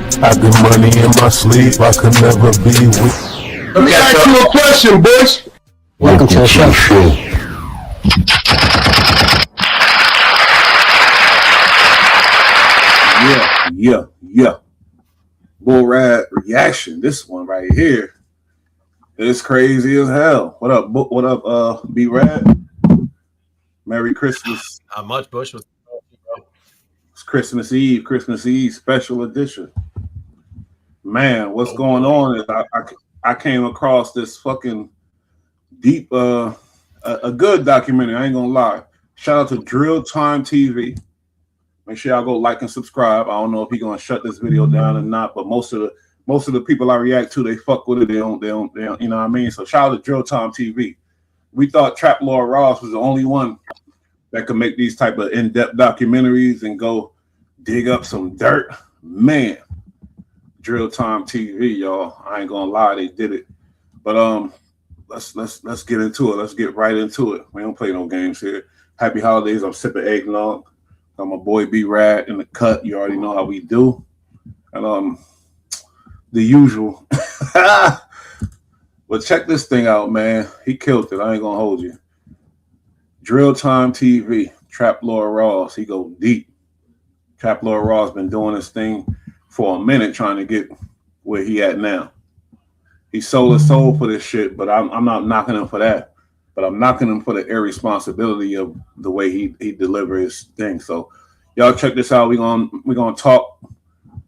I get money in my sleep, I could never be weak. Let me ask you a question, boys. Welcome to the show. Yeah. BullRad reaction. This one right here is crazy as hell. What up, B-Rad? Merry Christmas. Not much, Bush. It's Christmas Eve special edition. Man, what's going on is I came across this fucking deep, a good documentary. I ain't gonna lie. Shout out to Drill Time TV. Make sure y'all go like and subscribe. I don't know if he's gonna shut this video down or not, but most of the people I react to, they fuck with it. They don't, you know what I mean? So shout out to Drill Time TV. We thought Trap Lord Ross was the only one that could make these type of in-depth documentaries and go dig up some dirt. Man, Drill Time TV, y'all. I ain't gonna lie, they did it. But let's get into it. Let's get right into it. We don't play no games here. Happy holidays. I'm sipping eggnog. I'm my boy B-Rad in the cut. You already know how we do. And the usual. But check this thing out, man. He killed it. I ain't gonna hold you. Drill Time TV, Trap Lord Ross. He go deep. Trap Lord Ross been doing this thing for a minute, trying to get where he at now. He sold his soul for this shit, but I'm not knocking him for that. But I'm knocking him for the irresponsibility of the way he delivered his thing. So y'all check this out. We're gonna talk,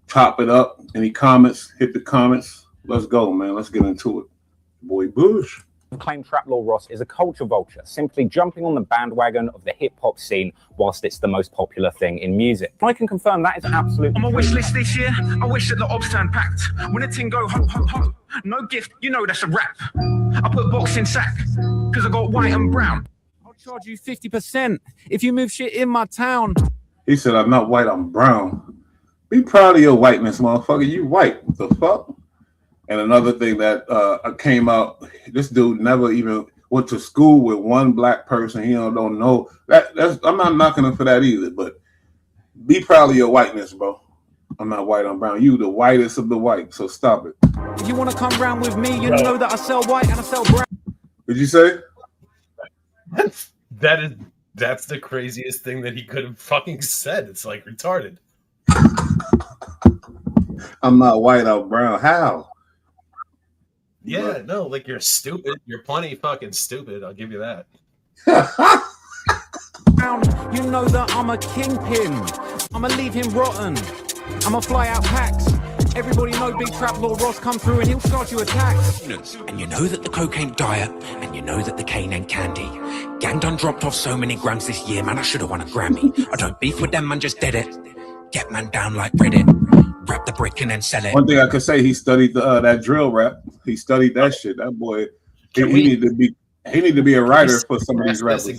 chop it up. Any comments? Hit the comments. Let's go, man. Let's get into it. Boy Bush. Claim Trap Lord Ross is a culture vulture, simply jumping on the bandwagon of the hip-hop scene whilst it's the most popular thing in music. I can confirm that is absolute. On my wish list this year, I wish that the obs turned packed. When a ting go ho ho ho, no gift, you know that's a rap. I put box in sack, cause I got white and brown. I'll charge you 50% if you move shit in my town. He said, I'm not white, I'm brown. Be proud of your whiteness, motherfucker. You white. What the fuck? And another thing that came out, this dude never even went to school with one black person. He don't know. I'm not knocking him for that either, but be proud of your whiteness, bro. I'm not white, I'm brown. You the whitest of the white, so stop it. If you want to come round with me, you know that I sell white and I sell brown. What'd you say? That's the craziest thing that he could have fucking said. It's like retarded. I'm not white, I'm brown. How? Yeah, no, like you're stupid. You're plenty fucking stupid. I'll give you that. You know that I'm a kingpin. I'ma leave him rotten. I'ma fly out packs. Everybody know Big Trap Lord Ross come through and he'll charge you a tax. And you know that the coke ain't diet, and you know that the cane ain't candy. Gang done dropped off so many grams this year, man, I should have won a Grammy. I don't beef with them, man, just did it. Get man down like Reddit. Wrap the brick and then sell it. One thing I could say, he studied that drill rap. He studied that shit. That boy, he need to be a writer for some of these rappers.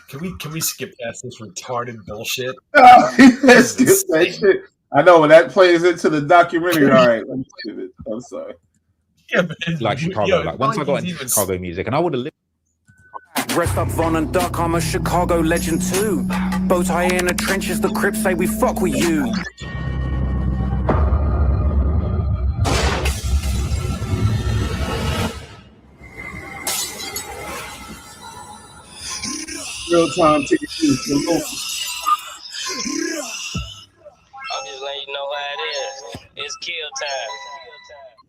Can we skip past this retarded bullshit? Let's skip that shit. I know when that plays into the documentary. All right, let me skip it. I'm sorry. Yeah, but like Chicago. Like once I got into Chicago music, and I would have lived. Rest up Von and Duck, I'm a Chicago legend too. Bow tie in the trenches, the Crips say we fuck with you. Real time TV. I'm just letting you know how it is. It's kill time.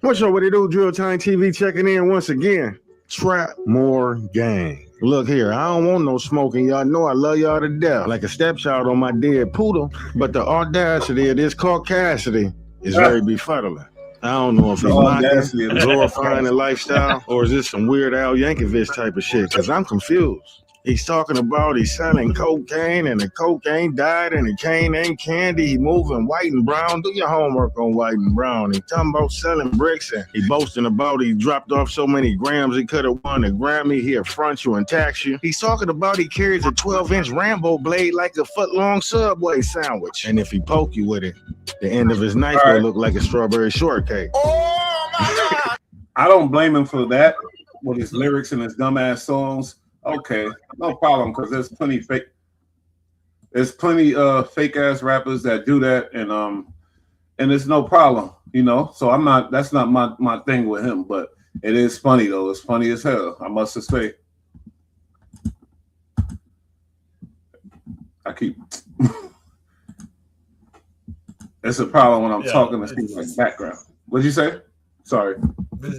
What's up, what it do? Drill Time TV checking in once again. Trap more gang. Look here, I don't want no smoking. Y'all know I love y'all to death, like a stepchild on my dead poodle. But the audacity of this caucasity is very befuddling. I don't know if he's mocking, glorifying the lifestyle, or is this some Weird Al Yankovic type of shit? Because I'm confused. He's talking about he's selling cocaine and the cocaine died and the cane ain't candy. He moving white and brown. Do your homework on white and brown. He talking about selling bricks and he boasting about he dropped off so many grams he could have won a Grammy. He'll front you and tax you. He's talking about he carries a 12-inch Rambo blade like a foot-long Subway sandwich. And if he poke you with it, the end of his knife will look like a strawberry shortcake. Oh my God! I don't blame him for that with his lyrics and his dumbass songs. Okay, no problem, because there's There's plenty of fake ass rappers that do that, and it's no problem, you know. So I'm not. That's not my thing with him, but it is funny though. It's funny as hell. I must say. I keep. It's a problem when I'm talking to people like background. What'd you say? Sorry. This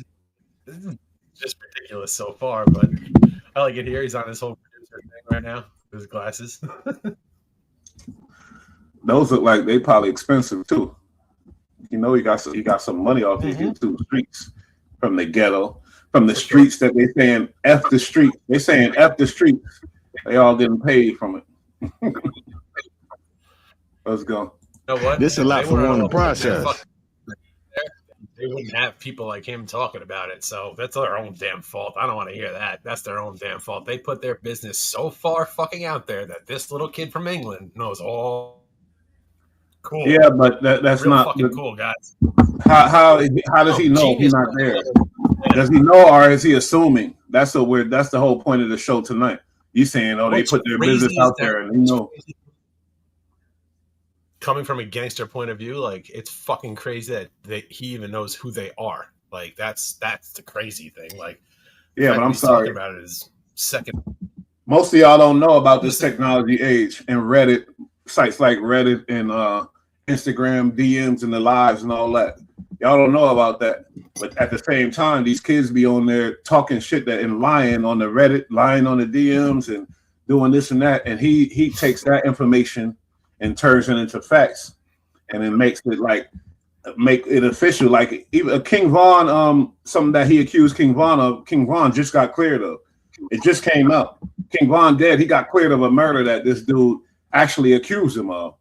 is just ridiculous so far, but I like it here. He's on his whole producer thing right now with his glasses. Those look like they probably expensive too. You know, he got some money off these YouTube streets from the ghetto, from the streets that they saying F the street. They saying F the streets. They all getting paid from it. Let's go. You know what? This is a lot for one to process. They wouldn't have people like him talking about it, so that's their own damn fault. I don't want to hear that. That's their own damn fault. They put their business so far fucking out there that this little kid from England knows all. Cool. Yeah, but that's real not fucking cool, guys. How does he know he's not there? Does he know, or is he assuming? That's the whole point of the show tonight. You saying, oh, they put their business out there, and you know. Coming from a gangster point of view, like it's fucking crazy that he even knows who they are. Like that's the crazy thing. Like, yeah, but I'm sorry talking about it is second. Most of y'all don't know about this technology age and Reddit sites like Reddit and Instagram DMs and the lives and all that. Y'all don't know about that. But at the same time, these kids be on there talking shit and lying on the Reddit, lying on the DMs and doing this and that. And he takes that information and turns it into facts, and it makes it make it official. Like even King Von, something that he accused King Von of, King Von just got cleared of. It just came out. King Von dead. He got cleared of a murder that this dude actually accused him of.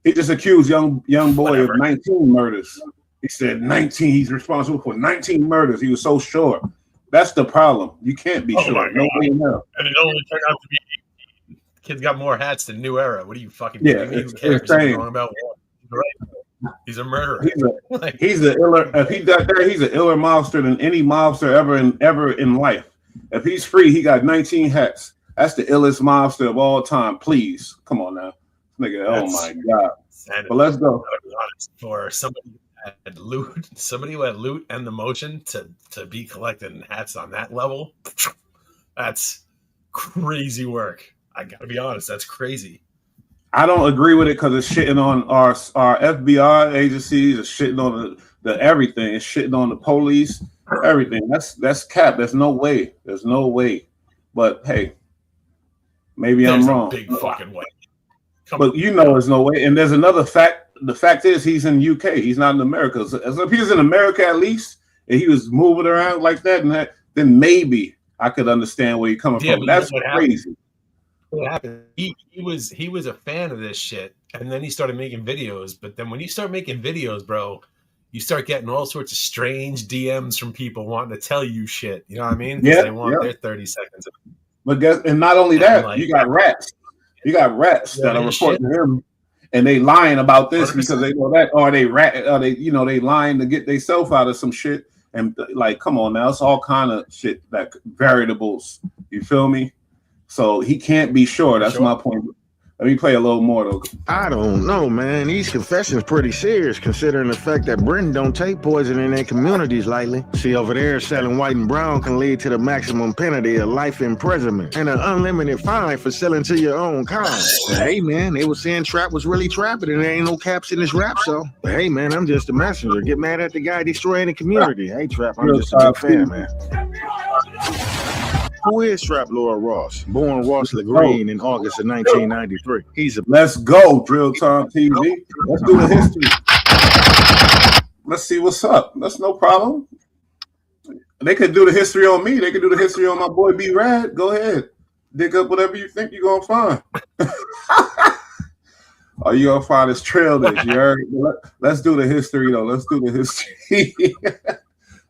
He just accused young boy of 19 murders. He said 19. He's responsible for 19 murders. He was so sure. That's the problem. You can't be sure. Nobody knows. And it only turned out to be. Kid's got more hats than New Era. What are you fucking doing? Who cares? He's wrong about what? He's a murderer. He's an iller. If he got there, he's an iller mobster than any mobster ever in life. If he's free, he got 19 hats. That's the illest mobster of all time. Please, come on now, nigga. Oh my god. But let's go. For somebody who had loot and the motion to be collecting hats on that level, that's crazy work. I gotta be honest, that's crazy. I don't agree with it because it's shitting on our FBI agencies, it's shitting on the everything, it's shitting on the police, everything. That's cap. There's no way. There's no way. But hey, maybe I'm wrong. Big fucking way. But you know there's no way. And there's another fact. The fact is he's in UK. He's not in America. So as if he was in America at least, and he was moving around like that, then maybe I could understand where you're coming from. That's crazy. What happened? He was a fan of this shit, and then he started making videos. But then when you start making videos, bro, you start getting all sorts of strange DMs from people wanting to tell you shit. You know what I mean? Yeah, they want their 30 seconds. And not only that, you got rats. You got rats that are reporting to him, and they lying about this 100%. Because they know that, or they they lying to get themselves out of some shit. And like, come on now, it's all kind of shit, like variables. You feel me? So he can't be sure. That's my point. Let me play a little more though. I don't know, man. These confessions pretty serious considering the fact that Britain don't take poison in their communities lightly. See, over there, selling white and brown can lead to the maximum penalty of life imprisonment and an unlimited fine for selling to your own kind. But hey, man, they were saying trap was really trapping and there ain't no caps in this rap, so. But hey, man, I'm just a messenger. Get mad at the guy destroying the community. Hey, Trap, I'm just a big fan, man. Who is Trap Lord Ross? Born Ross LeGreen in August of 1993. He's a... Let's go, Drill Time TV. Let's do the history. Let's see what's up. That's no problem. They could do the history on me. They could do the history on my boy BullRad. Go ahead. Dig up whatever you think you're going to find. Or you going to find this trail that you heard. Let's do the history, though. Let's do the history.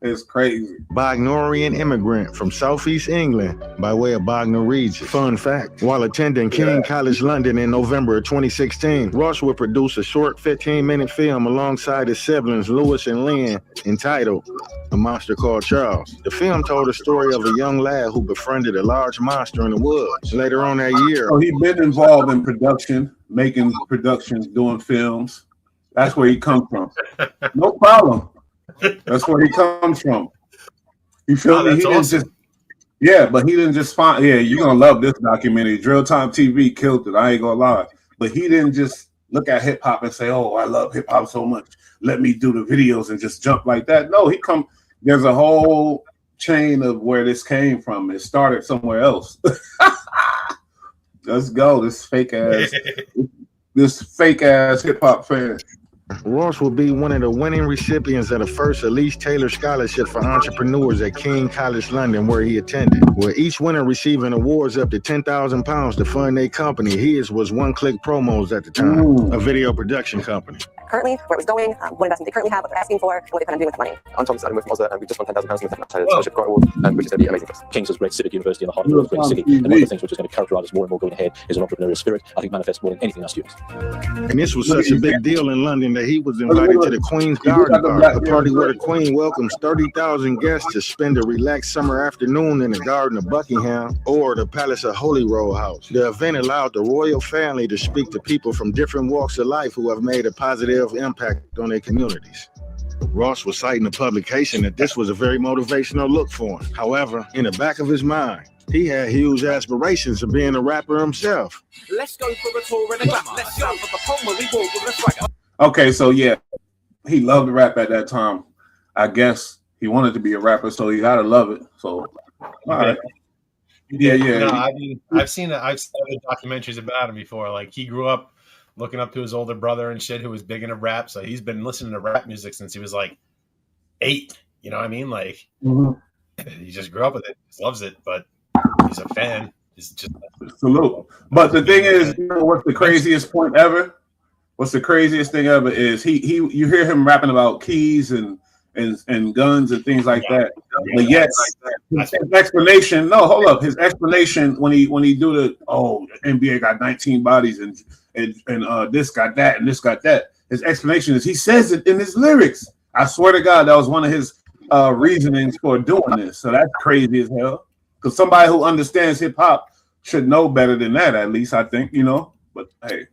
It's crazy. Bognorian immigrant from southeast England by way of Bognor region. Fun fact, while attending King College London in November of 2016, Ross would produce a short 15-minute film alongside his siblings Lewis and Lynn entitled A Monster Called Charles. The film told the story of a young lad who befriended a large monster in the woods. Later on that year, So he's been involved in production, making productions, doing films. That's where he comes from. No problem. That's where he comes from. You feel me? He didn't just, but he didn't just find. Yeah, you're gonna love this documentary. Drill Time TV killed it. I ain't gonna lie. But he didn't just look at hip hop and say, "Oh, I love hip hop so much. Let me do the videos and just jump like that." No, there's a whole chain of where this came from. It started somewhere else. Let's go. This fake ass hip hop fan. Ross will be one of the winning recipients of the first Elise Taylor Scholarship for Entrepreneurs at King College London, where he attended, where each winner receiving awards up to £10,000 to fund their company. His was One Click Promos at the time, a video production company. Currently, where it was going, what investment they currently have, what they're asking for, and what they plan on doing with the money. I'm Thomas Adam with Mazda, and we just won £10,000 with the Scholarship Grant Award, which is going to be amazing for us. King's is a great civic university in the heart of the great city, and one of the things which is going to characterize us more and more going ahead is an entrepreneurial spirit. I think manifests more than anything in our students. And this was such a big deal in London that he was invited to the Queen's Garden Party, a party where the Queen welcomes 30,000 guests to spend a relaxed summer afternoon in the Garden of Buckingham or the Palace of Holyrood House. The event allowed the royal family to speak to people from different walks of life who have made a positive impact on their communities. Ross was citing the publication that this was a very motivational look for him. However, in the back of his mind, he had huge aspirations of being a rapper himself. Let's go for a tour and a glamour. Let's go for the home where we walk with a swagger. Okay, so yeah, he loved rap at that time. I guess he wanted to be a rapper, so he gotta love it. So, all right. Yeah. No, I mean, I've seen documentaries about him before. Like, he grew up looking up to his older brother and shit, who was big into rap. So he's been listening to rap music since he was like 8. You know what I mean? Like, he just grew up with it. He loves it, but he's a fan. He's just salute. But the thing is, you know, what's the craziest point ever? What's the craziest thing ever is you hear him rapping about keys and guns and things like that. But yet his explanation, his explanation when he do the NBA got 19 bodies and this got that and this got that. His explanation is he says it in his lyrics. I swear to God, that was one of his reasonings for doing this. So that's crazy as hell. Because somebody who understands hip hop should know better than that, at least, I think, you know. But hey,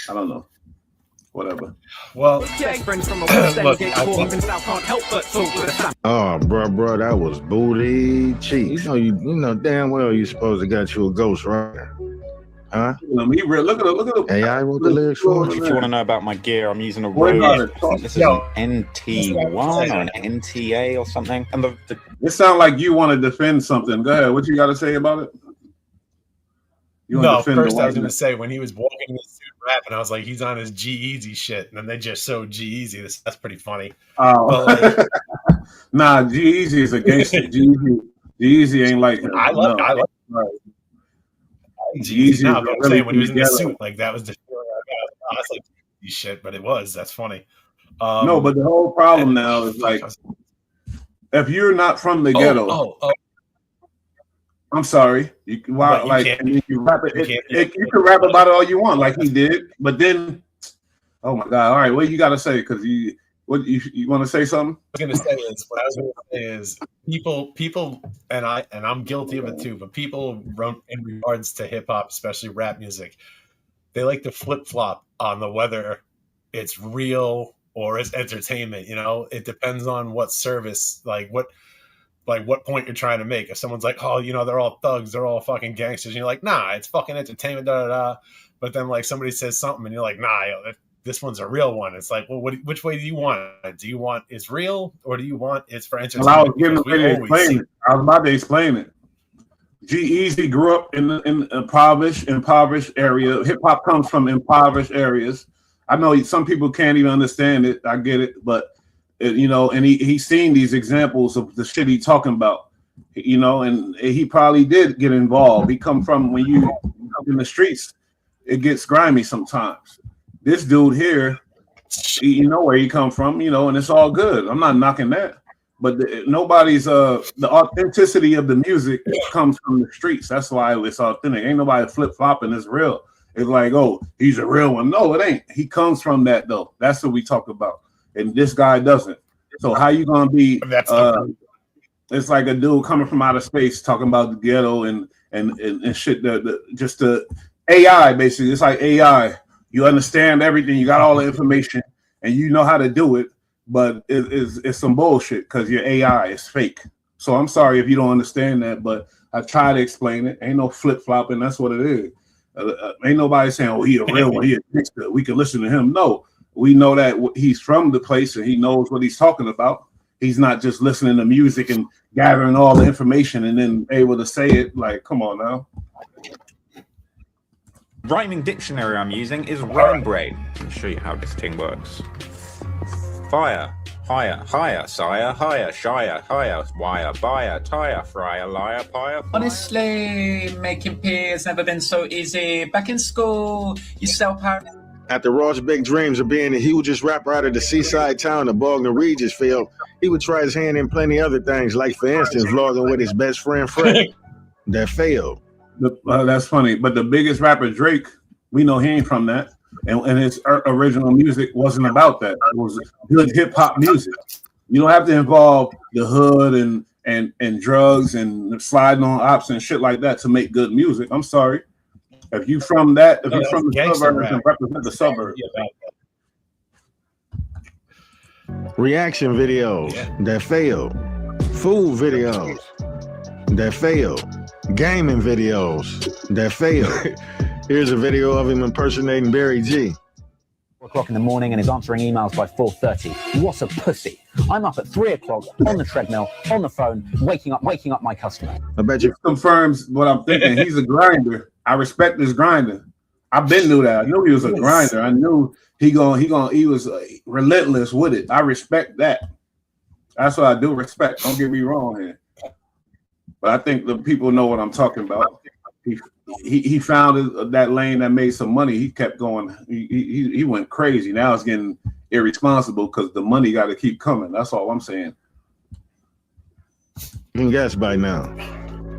I don't know. Whatever. Well, look, oh, bro, that was booty cheeks. You know damn well you're supposed to got you a ghost, right? Huh? Look at the AI wrote the lyrics for If you want to know about my gear, I'm using a Rode. This is an NT1 or an NTA or something. And it sounds like you want to defend something. Go ahead. What you got to say about it? First I was going to say, when he was walking in the suit rapping, I was like, he's on his G-Eazy shit. And then they just showed G-Eazy. That's pretty funny. Oh. Nah, G-Eazy is a gangster. G-Eazy ain't like him. I like G-Eazy now, but I'm saying when he was in the suit, like, that was the feeling I was like, shit, but it was. That's funny. No, but the whole problem now is, like, if you're not from the ghetto, I'm sorry. You can rap it. You can rap about it all you want, like he did. But then, oh my God! All right, what you got to say? Because you want to say something? What I was going to say is people, and I'm guilty of it too. But people, in regards to hip hop, especially rap music, they like to flip flop on the whether it's real or it's entertainment. You know, it depends on what service, like what point you're trying to make. If someone's like, oh, you know, they're all thugs, they're all fucking gangsters, and you're like, nah, it's fucking entertainment, da da da. But then, like, somebody says something and you're like, nah, this one's a real one. It's like, well, which way do you want? Do you want it's real or do you want it's for entertainment? Well, I was getting ready to explain it. I was about to explain it. G-Eazy grew up in impoverished area. Hip hop comes from impoverished areas. I know some people can't even understand it. I get it, but you know, and he's seen these examples of the shit he's talking about, you know, and he probably did get involved. He come from, when you come in the streets, it gets grimy sometimes. This dude here, you know where he come from, you know, and it's all good. I'm not knocking that, but nobody's the authenticity of the music comes from the streets. That's why it's authentic. Ain't nobody flip flopping. It's real. It's like, oh, he's a real one. No, it ain't. He comes from that though. That's what we talk about. And this guy doesn't. So how you gonna be? It's like a dude coming from outer space talking about the ghetto and shit. Just the AI basically. It's like AI. You understand everything. You got all the information, and you know how to do it. But it's some bullshit because your AI is fake. So I'm sorry if you don't understand that, but I try to explain it. Ain't no flip flopping. That's what it is. Ain't nobody saying, "Oh, he a real one. He a gangster. We can listen to him." No, we know that he's from the place and he knows what he's talking about. He's not just listening to music and gathering all the information and then able to say it. Like, come on now. Rhyming dictionary I'm using is Brain. Let me show you how this thing works. Fire, higher, higher, sire, higher, shire, higher, wire, buyer, tire, fryer, liar, pyre. Honestly, making peers never been so easy. Back in school, you sell power. After Ross' big dreams of being the hugest rapper out of the seaside town of Bognor Regis failed, he would try his hand in plenty other things, like, for instance, vlogging with his best friend Fred. That failed. That's funny. But the biggest rapper, Drake, we know he ain't from that. And his original music wasn't about that. It was good hip hop music. You don't have to involve the hood and drugs and sliding on ops and shit like that to make good music. I'm sorry. If you from that, if you're from the suburbs and represent the suburbs. Reaction videos that failed. Food videos that failed. Gaming videos that failed. Here's a video of him impersonating Barry G. 4 o'clock in the morning and is answering emails by 4:30. What a pussy. I'm up at 3 o'clock on the treadmill, on the phone, waking up my customer. I bet you confirms what I'm thinking. He's a grinder. I respect this grinder. I've been knew that. I knew he was a grinder. I knew he was relentless with it. I respect that. That's what I do respect. Don't get me wrong here. But I think the people know what I'm talking about. He found that lane that made some money. He kept going. He went crazy. Now it's getting irresponsible because the money got to keep coming. That's all I'm saying. You can guess by now.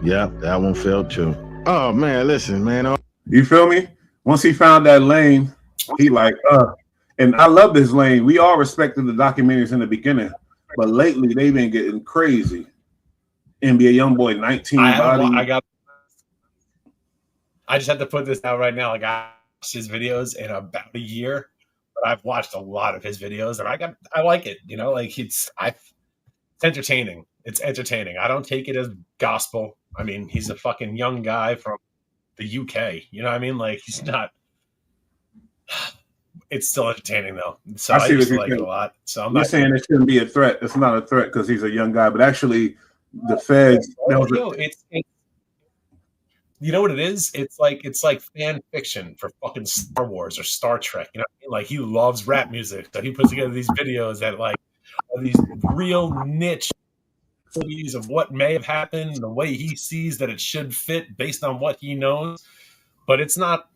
Yep, that one failed too. Oh man, listen, man. You feel me? Once he found that lane, he like, and I love this lane. We all respected the documentaries in the beginning, but lately they've been getting crazy. NBA YoungBoy 19 body. I just have to put this out right now. Like, I watched his videos in about a year, but I've watched a lot of his videos, and I like it. You know, like it's entertaining. It's entertaining. I don't take it as gospel. I mean, he's a fucking young guy from the UK. You know what I mean? Like, he's not. It's still entertaining though. So I just like it a lot. So I'm not saying it shouldn't be a threat. It's not a threat because he's a young guy, but actually, the feds. You know what it is? It's like fan fiction for fucking Star Wars or Star Trek. You know what I mean? Like, he loves rap music, so he puts together these videos that like are these real niche of what may have happened, the way he sees that it should fit based on what he knows. But it's not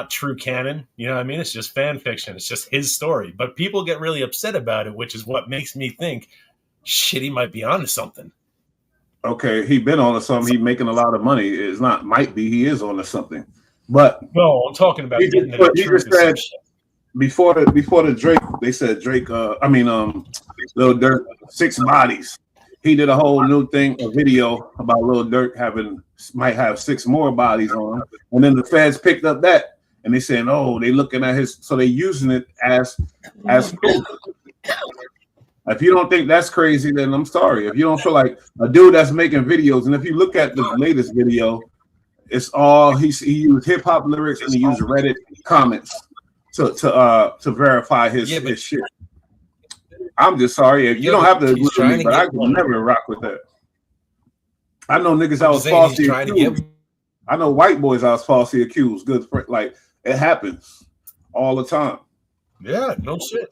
true canon. You know what I mean? It's just fan fiction. It's just his story. But people get really upset about it, which is what makes me think, shit, he might be onto something. Okay, he been on to something. He making a lot of money. It's not might be. He is on to something. But no, I'm talking about getting the truth. Said, before the Drake, they said Drake. Lil Durk 6 bodies. He did a whole new thing, a video about Lil Durk might have 6 more bodies on him. And then the feds picked up that and they saying, oh, they looking at his, so they using it as proof. If you don't think that's crazy, then I'm sorry. If you don't feel like a dude that's making videos, and if you look at the latest video, it's all he used hip hop lyrics and he used Reddit comments to verify his shit. I'm just sorry. If you don't have to agree with me, but I can never rock with that. I know niggas I was falsely accused. I know white boys I was falsely accused. Good for, like, it happens all the time. Yeah, no shit.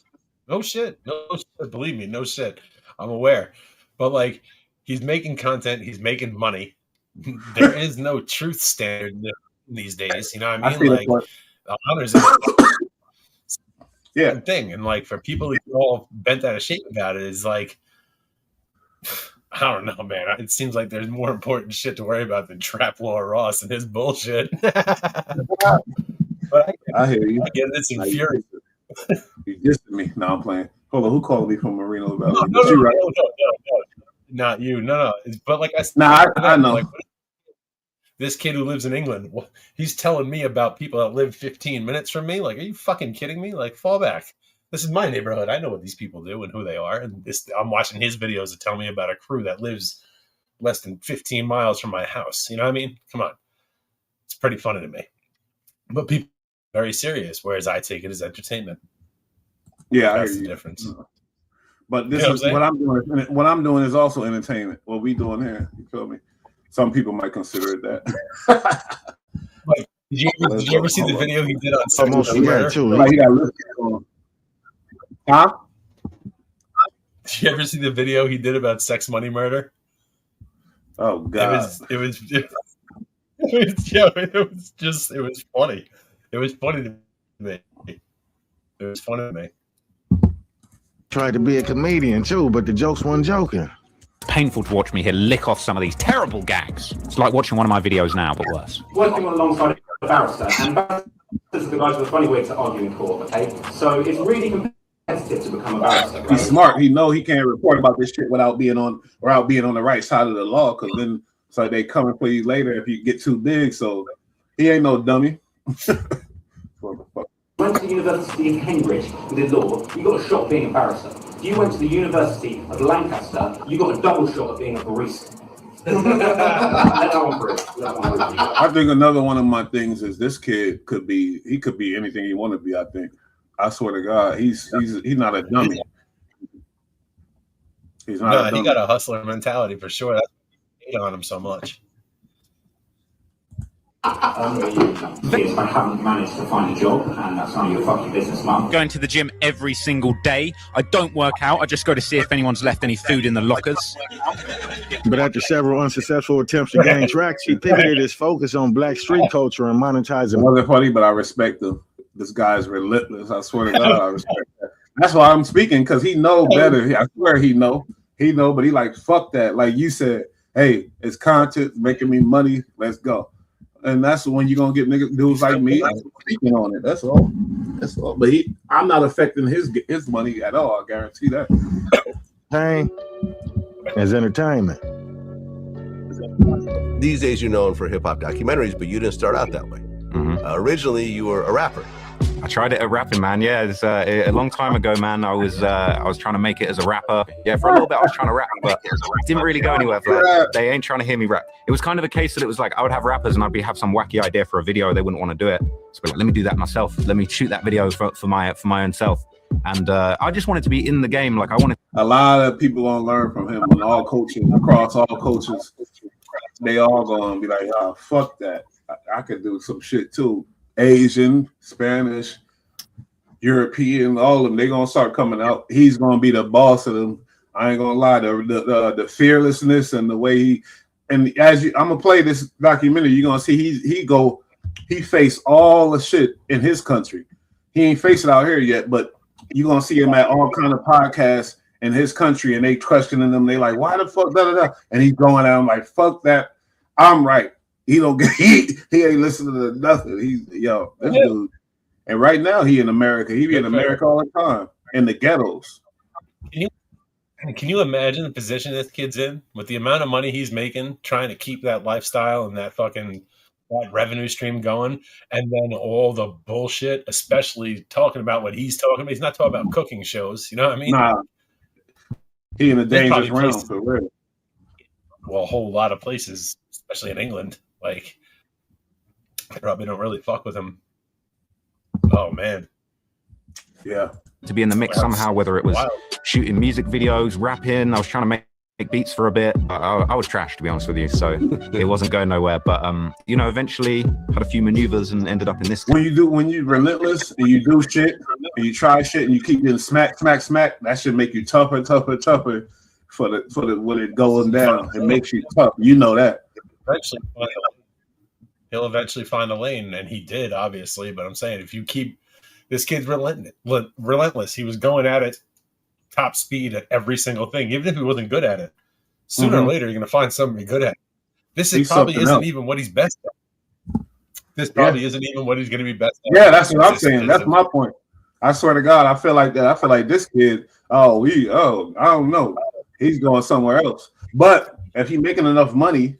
No shit. No shit. Believe me, no shit. I'm aware. But like, he's making content, he's making money. There is no truth standard these days. You know what I mean? Like, the honors thing. And like, for people who are all bent out of shape about it, is like, I don't know, man. It seems like there's more important shit to worry about than Trap Lord Ross and his bullshit. But I hear you. Again, it's infuriating. You dissed me. No, I'm playing. Hold on, who called me from Moreno Valley? No, not you. No. But like I said, I know. Like, this kid who lives in England, he's telling me about people that live 15 minutes from me. Like, are you fucking kidding me? Like, fall back. This is my neighborhood. I know what these people do and who they are. And I'm watching his videos that tell me about a crew that lives less than 15 miles from my house. You know what I mean? Come on. It's pretty funny to me. But people are very serious, whereas I take it as entertainment. Yeah, that's the difference. But this is what I'm doing. What I'm doing is also entertainment. What we doing here, you feel me? Some people might consider it that. Like, did you ever see the video he did on sex Almost money yeah, murder? too. Like he got lipstick on. Huh? Did you ever see the video he did about sex money murder? Oh God! It was funny. It was funny to me. It was funny to me. Tried to be a comedian too, but the jokes weren't joking. Painful to watch me here lick off some of these terrible gags. It's like watching one of my videos now, but worse. Working alongside a barrister, and barristers are the guys with the funny way to argue in court, okay? So it's really competitive to become a barrister. Right? He's smart. He know he can't report about this shit without being on the right side of the law, because then it's like they coming for you later if you get too big. So he ain't no dummy. Went to the University of Cambridge and did law, you got a shot at being a barrister. If you went to the University of Lancaster, you got a double shot at being a barista. I think another one of my things is this kid could be anything he want to be. I think. I swear to God, he's not a dummy. He's not. A dummy. He got a hustler mentality for sure. That's why I hate on him so much. If I haven't managed to find a job, and that's none of your fucking business, mum. Going to the gym every single day. I don't work out. I just go to see if anyone's left any food in the lockers. But after several unsuccessful attempts to gain traction, he pivoted his focus on black street culture and monetizing. It wasn't funny, but I respect him. This guy's relentless. I swear to God, I respect that. That's why I'm speaking, because he know better. I swear he know, but he like, fuck that. Like you said, hey, it's content making me money. Let's go. And that's when you're gonna get dudes like me speaking on it. That's all. That's all. But I'm not affecting his money at all. I guarantee that. Pain as entertainment. These days, you're known for hip hop documentaries, but you didn't start out that way. Originally, you were a rapper. I tried it at rapping, man. Yeah, it's a long time ago, man. I was trying to make it as a rapper. Yeah, for a little bit I was trying to rap, but it didn't really go anywhere. Like, they ain't trying to hear me rap. It was kind of a case that it was like I would have rappers and I'd have some wacky idea for a video. They wouldn't want to do it. So like, let me do that myself. Let me shoot that video for my own self. And I just wanted to be in the game. Like I wanted. A lot of people gonna learn from him. And all coaching across all coaches, they all gonna be like, "Oh, fuck that. I could do some shit too." Asian, Spanish, European, all of them, they're gonna start coming out. He's gonna be the boss of them. I ain't gonna lie, the fearlessness and the way I'm gonna play this documentary, you're gonna see he faced all the shit in his country. He ain't faced it out here yet, but you're gonna see him at all kind of podcasts in his country, and they questioning him. They like, why the fuck da da da? And he's going out like, fuck that, I'm right. He don't get he ain't listening to nothing. This dude. And right now he in America. He be in America all the time in the ghettos. Can you imagine the position this kid's in with the amount of money he's making, trying to keep that lifestyle and that revenue stream going, and then all the bullshit, especially talking about what he's talking about. He's not talking about cooking shows. You know what I mean? Nah. He in a dangerous realm for real. Well, a whole lot of places, especially in England, like they probably don't really fuck with him. Oh man. Yeah. To be in the mix somehow, whether it was shooting music videos, rapping, I was trying to make beats for a bit. I was trash, to be honest with you, so it wasn't going nowhere. But eventually had a few maneuvers and ended up in this. When you relentless and you do shit and you try shit and you keep getting smack, that should make you tougher for the when it goes down. It makes you tough. You know that. He'll eventually find a lane, and he did, obviously. But I'm saying, if you keep this kid's relentless, he was going at it top speed at every single thing, even if he wasn't good at it. Sooner or later, you're going to find somebody good at it. This He's probably something isn't else. even what he's best at. This probably isn't even what he's going to be best at. Yeah, that's what I'm saying. That's my point. I swear to God, I feel like that. I feel like this kid, I don't know. He's going somewhere else. But if he's making enough money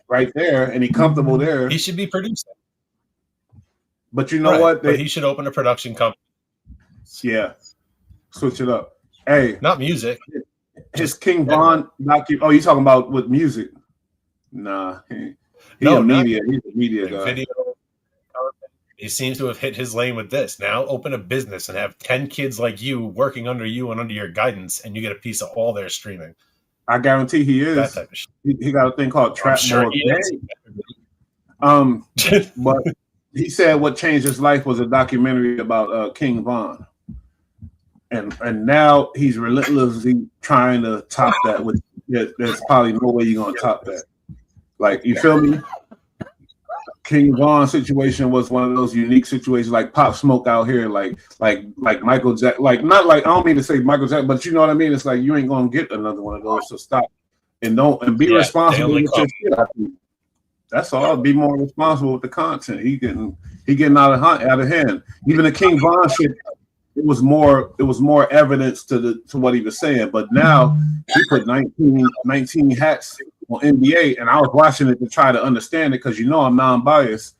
right there and he's comfortable there, he should be producing. But you know what? But he should open a production company. Yeah. Switch it up. Hey. Not music. His King Von oh, you talking about with music? Nah. He's a media guy. Video. He seems to have hit his lane with this. Now open a business and have 10 kids like you working under you and under your guidance, and you get a piece of all their streaming. I guarantee he is. That type of shit. He got a thing called Trap More Gang. But he said what changed his life was a documentary about King Von. And now he's relentlessly trying to top that. There's probably no way you're gonna top that. Like, you feel me? King Von situation was one of those unique situations, like Pop Smoke out here, like Michael Jackson, not like, I don't mean to say Michael Jackson, but you know what I mean. It's like you ain't gonna get another one of those, so stop and be responsible with your shit. I think. That's all. Be more responsible with the content. He getting out of hand. Even the King Von shit, it was more evidence to what he was saying. But now he put 19 hats on NBA, and I was watching it to try to understand it because I'm non-biased,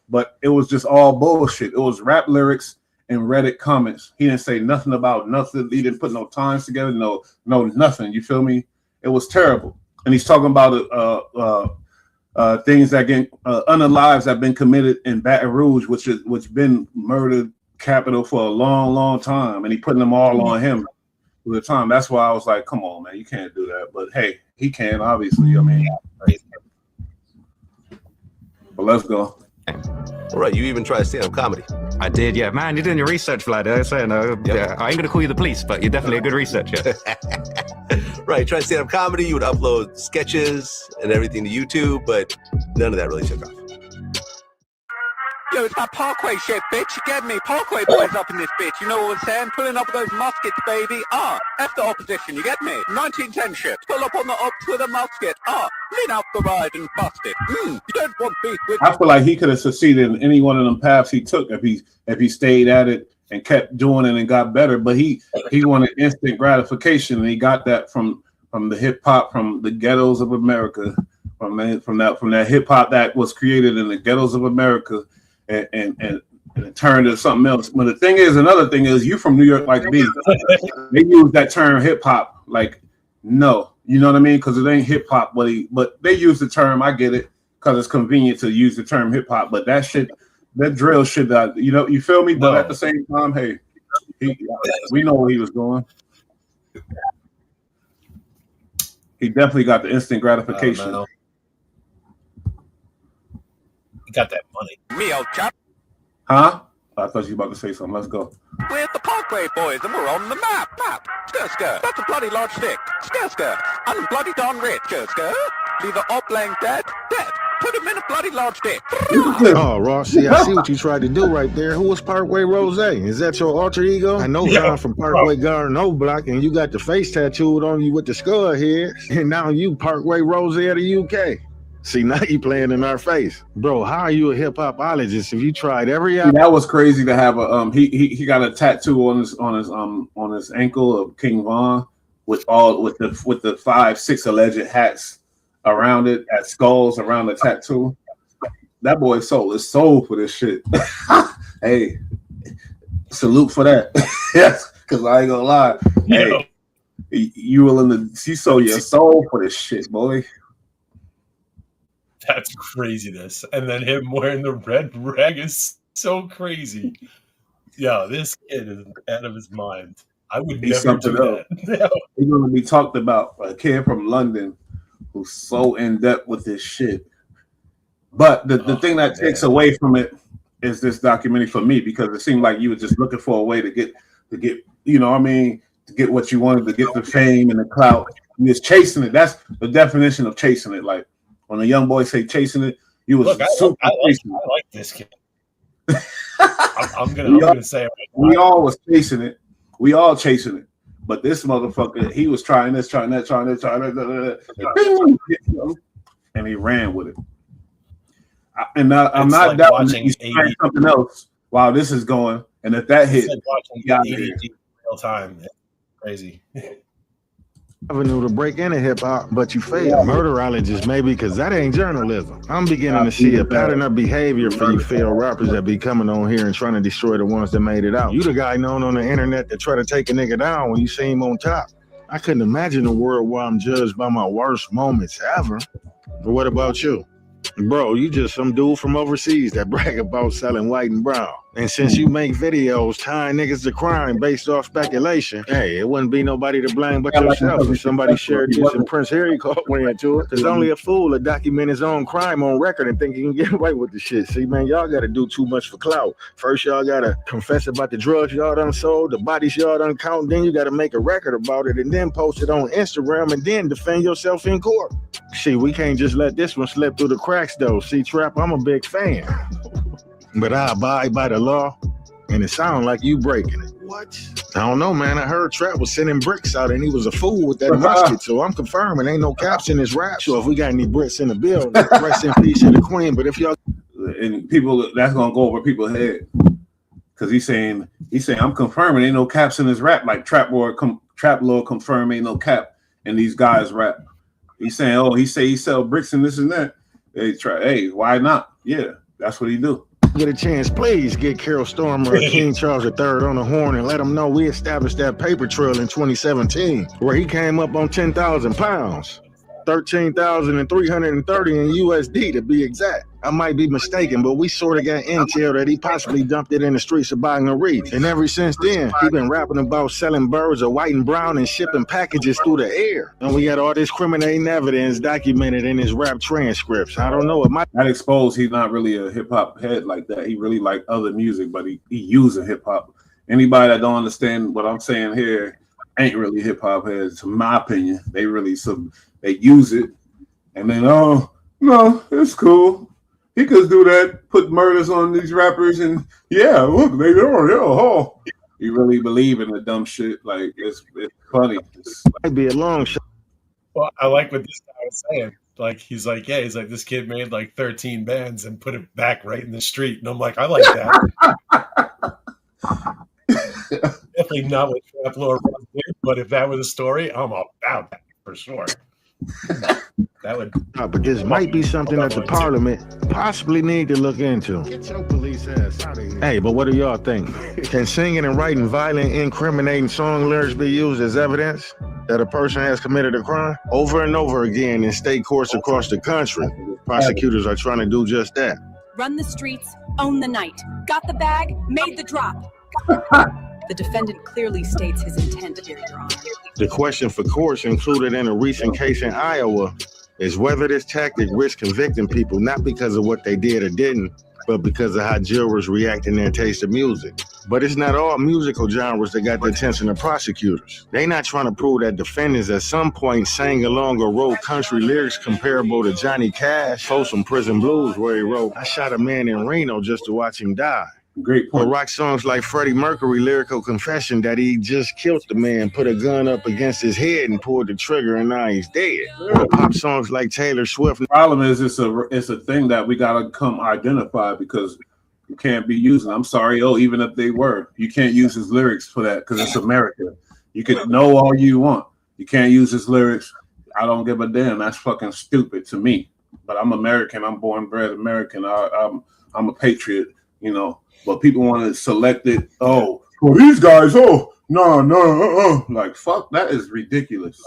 but it was just all bullshit. It was rap lyrics and Reddit comments. He didn't say nothing about nothing. He didn't put no times together, no nothing. You feel me? It was terrible. And he's talking about things that get unalives that have been committed in Baton Rouge, which been murdered capital for a long, long time, and he putting them all on him for the time. That's why I was like, come on, man, you can't do that. But hey, he can, obviously. I mean, but let's go. All right, you even tried stand-up comedy. I did, yeah. Man, you're doing your research, Vlad. I say, yeah, I ain't gonna call you the police, but you're definitely a good researcher. Right, try stand-up comedy. You would upload sketches and everything to YouTube, but none of that really took off. Yo, it's that Parkway shit, bitch. You get me? Parkway boys up in this bitch. You know what I'm saying? Pulling up with those muskets, baby. F the opposition. You get me? 1910 shit. Pull up on the ops with a musket. Lean out the ride and bust it. You don't want beef with. I feel like he could have succeeded in any one of them paths he took if he stayed at it and kept doing it and got better. But he wanted instant gratification, and he got that from the hip hop, from the ghettos of America, from that hip hop that was created in the ghettos of America. And it turned into something else. But another thing is, you from New York like me. They use that term hip hop like, no, you know what I mean? Because it ain't hip hop, but they use the term. I get it because it's convenient to use the term hip hop. But that drill shit, you feel me? But at the same time, hey, we know where he was going. He definitely got the instant gratification. He got that money. Me, old chap. Huh? I thought you were about to say something. Let's go. We're the Parkway boys, and we're on the map. Skr. That's a bloody large stick. Skr. I'm bloody darn rich. Skr. Leave the op laying dead. Put him in a bloody large dick. Oh, Ross, I see what you tried to do right there. Who was Parkway Rose? Is that your alter ego? I know John from Parkway Garden O Block, and you got the face tattooed on you with the skull head, and now you Parkway Rose of the UK. See, now you playing in our face, bro. How are you a hip hopologist if you tried every? That was crazy to have a He got a tattoo on his ankle of King Von with the 5-6 alleged hats around it as skulls around the tattoo. That boy sold his soul for this shit. Hey, salute for that. Yes, because I ain't gonna lie. Hey, you sold your soul for this shit, boy. That's craziness. And then him wearing the red rag is so crazy. Yeah, this kid is out of his mind. I would never do that. No. He's going to be talked about, a kid from London who's so in depth with this shit. But the thing that takes away from it is this documentary for me, because it seemed like you were just looking for a way to get you know what I mean, to get what you wanted, to get the fame and the clout. You was chasing it. That's the definition of chasing it. Like, when a young boy say chasing it, you was I like this kid. I'm gonna say it. We all was chasing it. We all chasing it. But this motherfucker, he was trying this, trying that, and he ran with it. I'm not like doubting that he's trying something else while this is going. And if that hit, like watching ADD in real time. It's crazy. Avenue to break into hip hop, but you fail. Murderologist, maybe, because that ain't journalism. I'm beginning to see a pattern of behavior for you failed rappers that be coming on here and trying to destroy the ones that made it out. You the guy known on the internet that try to take a nigga down when you see him on top. I couldn't imagine a world where I'm judged by my worst moments ever. But what about you? Bro, you just some dude from overseas that brag about selling white and brown. And since you make videos tying niggas to crime based off speculation, hey, it wouldn't be nobody to blame but yourself if somebody shared this and Prince Harry caught way into it. Because only a fool would document his own crime on record and think he can get away with the shit. See, man, y'all got to do too much for clout. First, y'all got to confess about the drugs y'all done sold, the bodies y'all done count, then you got to make a record about it and then post it on Instagram and then defend yourself in court. See, we can't just let this one slip through the cracks, though. See, Trap, I'm a big fan. But I abide by the law, and it sounds like you breaking it. What? I don't know, man. I heard Trap was sending bricks out, and he was a fool with that musket, so I'm confirming ain't no caps in his rap. So if we got any bricks in the bill, rest in peace to the queen. But if y'all... And people, that's going to go over people's head. Because he's saying, I'm confirming ain't no caps in his rap. Like Trap Lord confirm ain't no cap in these guys' rap. He's saying, oh, he sell bricks and this and that. Hey, why not? Yeah, that's what he do. Get a chance, please get Carol Stormer or King Charles III on the horn and let them know we established that paper trail in 2017 where he came up on 10,000 pounds, 13,330 in USD to be exact. I might be mistaken, but we sort of got intel that he possibly dumped it in the streets of Baton Rouge. And ever since then, he been rapping about selling birds of white and brown and shipping packages through the air. And we got all this criminating evidence documented in his rap transcripts. I don't know. It might that exposed he's not really a hip hop head like that. He really like other music, but he using hip hop. Anybody that don't understand what I'm saying here ain't really hip hop heads, in my opinion. They use it, and then no, it's cool. He could do that, put murders on these rappers, and yeah, look, they are, oh. You really believe in the dumb shit? Like it's funny. Might be a long shot. Well, I like what this guy was saying. Like he's like, this kid made like 13 bands and put it back right in the street, and I'm like, I like that. Definitely not what Trap Lord did, but if that was a story, I'm about that for sure. That would. But this might be something that the Parliament possibly need to look into. Get your police ass out of here. Hey, but what do y'all think? Can singing and writing violent, incriminating song lyrics be used as evidence that a person has committed a crime? Over and over again in state courts across the country, prosecutors are trying to do just that. Run the streets, own the night. Got the bag, made the drop. The defendant clearly states his intent here, Your Honor. The question for courts included in a recent case in Iowa is whether this tactic risks convicting people not because of what they did or didn't, but because of how jurors react in their taste of music. But it's not all musical genres that got the attention of prosecutors. They not trying to prove that defendants at some point sang along or wrote country lyrics comparable to Johnny Cash, Folsom Prison Blues, where he wrote, I shot a man in Reno just to watch him die. Great point. Or rock songs like Freddie Mercury lyrical confession that he just killed the man, put a gun up against his head and pulled the trigger and now he's dead. Or pop songs like Taylor Swift. The problem is it's a thing that we gotta come identify because you can't be using. I'm sorry, even if they were, you can't use his lyrics for that because it's America. You can know all you want. You can't use his lyrics. I don't give a damn. That's fucking stupid to me. But I'm American. I'm born and bred American. I'm a patriot, you know. But people want to select it. Oh, well, these guys. Oh, no. Like, fuck, that is ridiculous.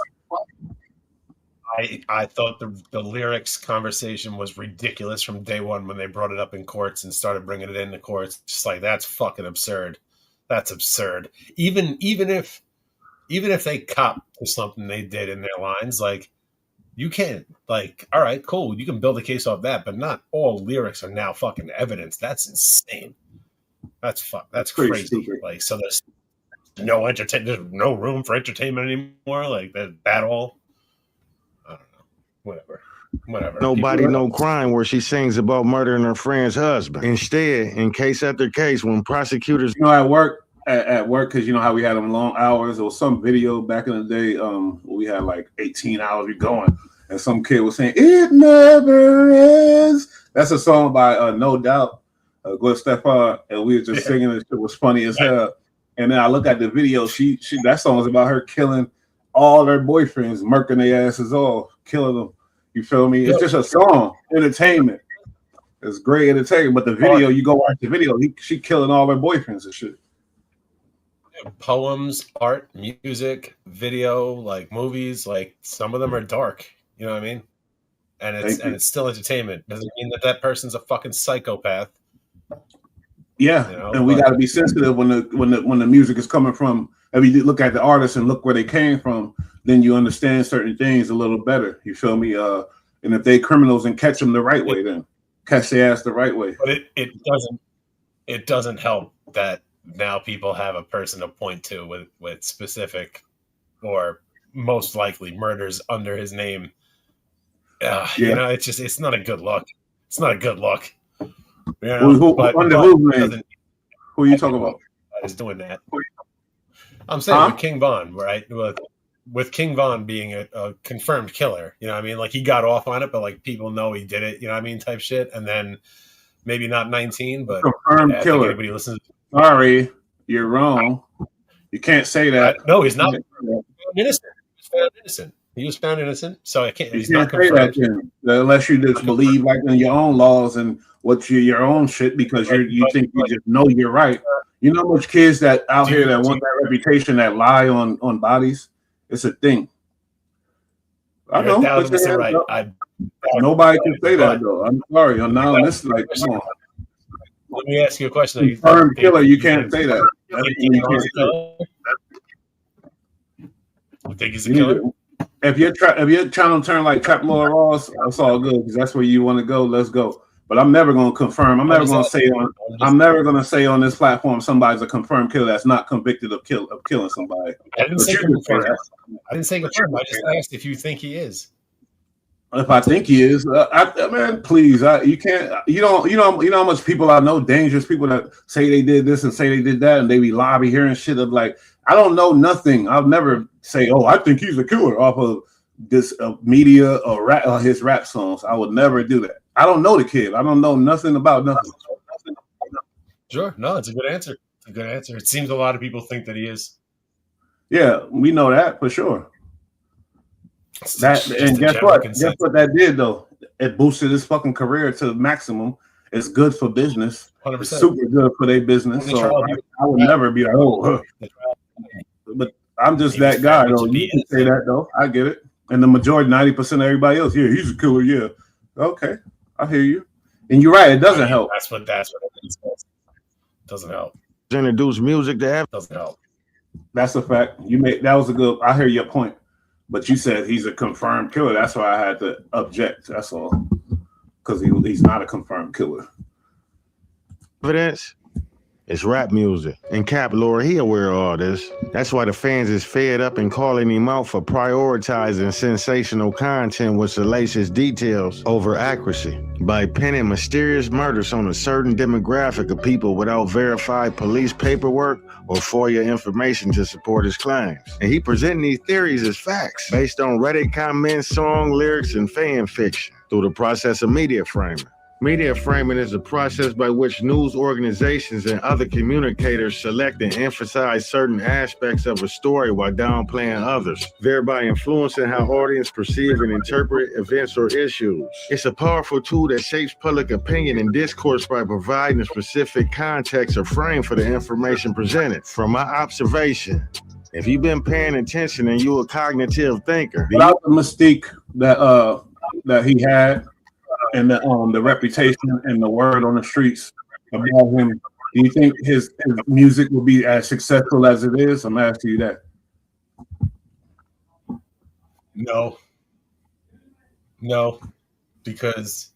I thought the lyrics conversation was ridiculous from day one when they brought it up in courts and started bringing it into courts. Just like, that's fucking absurd. That's absurd. Even if they cop to something they did in their lines, like, you can't, like, all right, cool, you can build a case off that, but not all lyrics are now fucking evidence. That's insane. That's crazy. Stupid. Like, so there's there's no room for entertainment anymore. Like that all. I don't know. Whatever. Nobody No Crime, where she sings about murdering her friend's husband. Instead, in case after case, when prosecutors, at work, at work because you know how we had them long hours. There was some video back in the day. We had like 18 hours we going, and some kid was saying "It never is." That's a song by No Doubt, Gwen Stefani, and we were just singing it. It was funny as hell. And then I look at the video. She that song is about her killing all their boyfriends, murking their asses off, killing them. You feel me? It's just a song, entertainment. It's great entertainment, but the video, you go watch the video, she killing all her boyfriends and shit. Poems, art, music, video, like movies, like some of them are dark. You know what I mean? And it's still entertainment. Doesn't mean that person's a fucking psychopath. Yeah, you know, and we got to be sensitive when the music is coming from. If you look at the artist and look where they came from, then you understand certain things a little better. You feel me? And if they criminals, and catch them the right way, then catch their ass the right way. But it doesn't help that now people have a person to point to with specific or most likely murders under his name. You know, it's not a good look. It's not a good look. You know, who are you talking about? Is doing that. I'm saying with King Von, right? With King Von being a confirmed killer, you know what I mean? Like he got off on it, but like people know he did it, you know what I mean? Type shit. And then maybe not 19, but confirmed killer. Anybody listens. Sorry, you're wrong. You can't say that. No, he's not innocent. He's found innocent. He was found innocent, so I can't. He's not say confirmed. that unless you just believe like in your own laws and what's your own shit because you think you just know you're right. You know how much kids that out here that want that reputation that lie on bodies? It's a thing. I know. 1,000% right. Nobody can say that though. I'm sorry. I'm now this like come on. Let me ask you a question. Confirmed killer, you can't say that. You think he's a killer? If you're trying to turn like Trap Lord Ross, that's all good because that's where you want to go. Let's go. But I'm never going to confirm. I'm never going to say on this platform somebody's a confirmed killer that's not convicted of killing somebody. I didn't say confirm. I didn't say confirm. I just asked if you think he is. If I think he is, man, please, you can't. You know how much people I know, dangerous people that say they did this and say they did that, and they be lobby hearing shit of like, I don't know nothing. I'll never say, oh, I think he's a killer off of this media or his rap songs. I would never do that. I don't know the kid. I don't know nothing about nothing. Sure, no, it's a good answer. It's a good answer. It seems a lot of people think that he is. Yeah, we know that for sure. That and guess what? Guess what that did though? It boosted his fucking career to the maximum. It's good for business. 100%. It's super good for their business. So I would never be like, oh, but I'm just that guy though. You can say that though. I get it. And the majority, 90% of everybody else, yeah, he's a killer. Yeah, okay, I hear you. And you're right. It doesn't help. That's what it doesn't help. Introduce music to have doesn't help. That's a fact. That was a good. I hear your point. But you said he's a confirmed killer. That's why I had to object. That's all. Because he's not a confirmed killer. Evidence? It's rap music. And Cap Lord, he aware of all this. That's why the fans is fed up and calling him out for prioritizing sensational content with salacious details over accuracy. By pinning mysterious murders on a certain demographic of people without verified police paperwork or FOIA information to support his claims. And he presenting these theories as facts based on Reddit comments, song lyrics, and fan fiction through the process of media framing. Media framing is a process by which news organizations and other communicators select and emphasize certain aspects of a story while downplaying others, thereby influencing how audience perceive and interpret events or issues. It's a powerful tool that shapes public opinion and discourse by providing a specific context or frame for the information presented. From my observation, if you've been paying attention and you're a cognitive thinker, without the mystique that he had, and the reputation and the word on the streets about him, do you think his music will be as successful as it is? I'm asking you that. No, because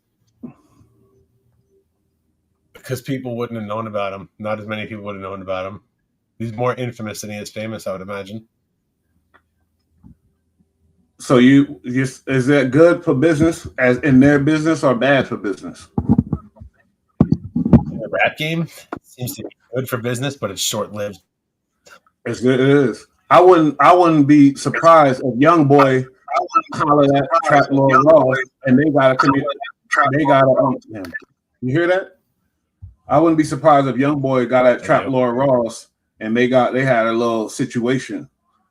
people wouldn't have known about him. Not as many people would have known about him. He's more infamous than he is famous, I would imagine. So is that good for business as in their business or bad for business? The rap game seems to be good for business, but it's short-lived. It's good. It is. I wouldn't be surprised if Young Boy hollered at Trap Lord Ross and they got a damn. You hear that? I wouldn't be surprised if Young Boy got at Trap Lord Ross and they had a little situation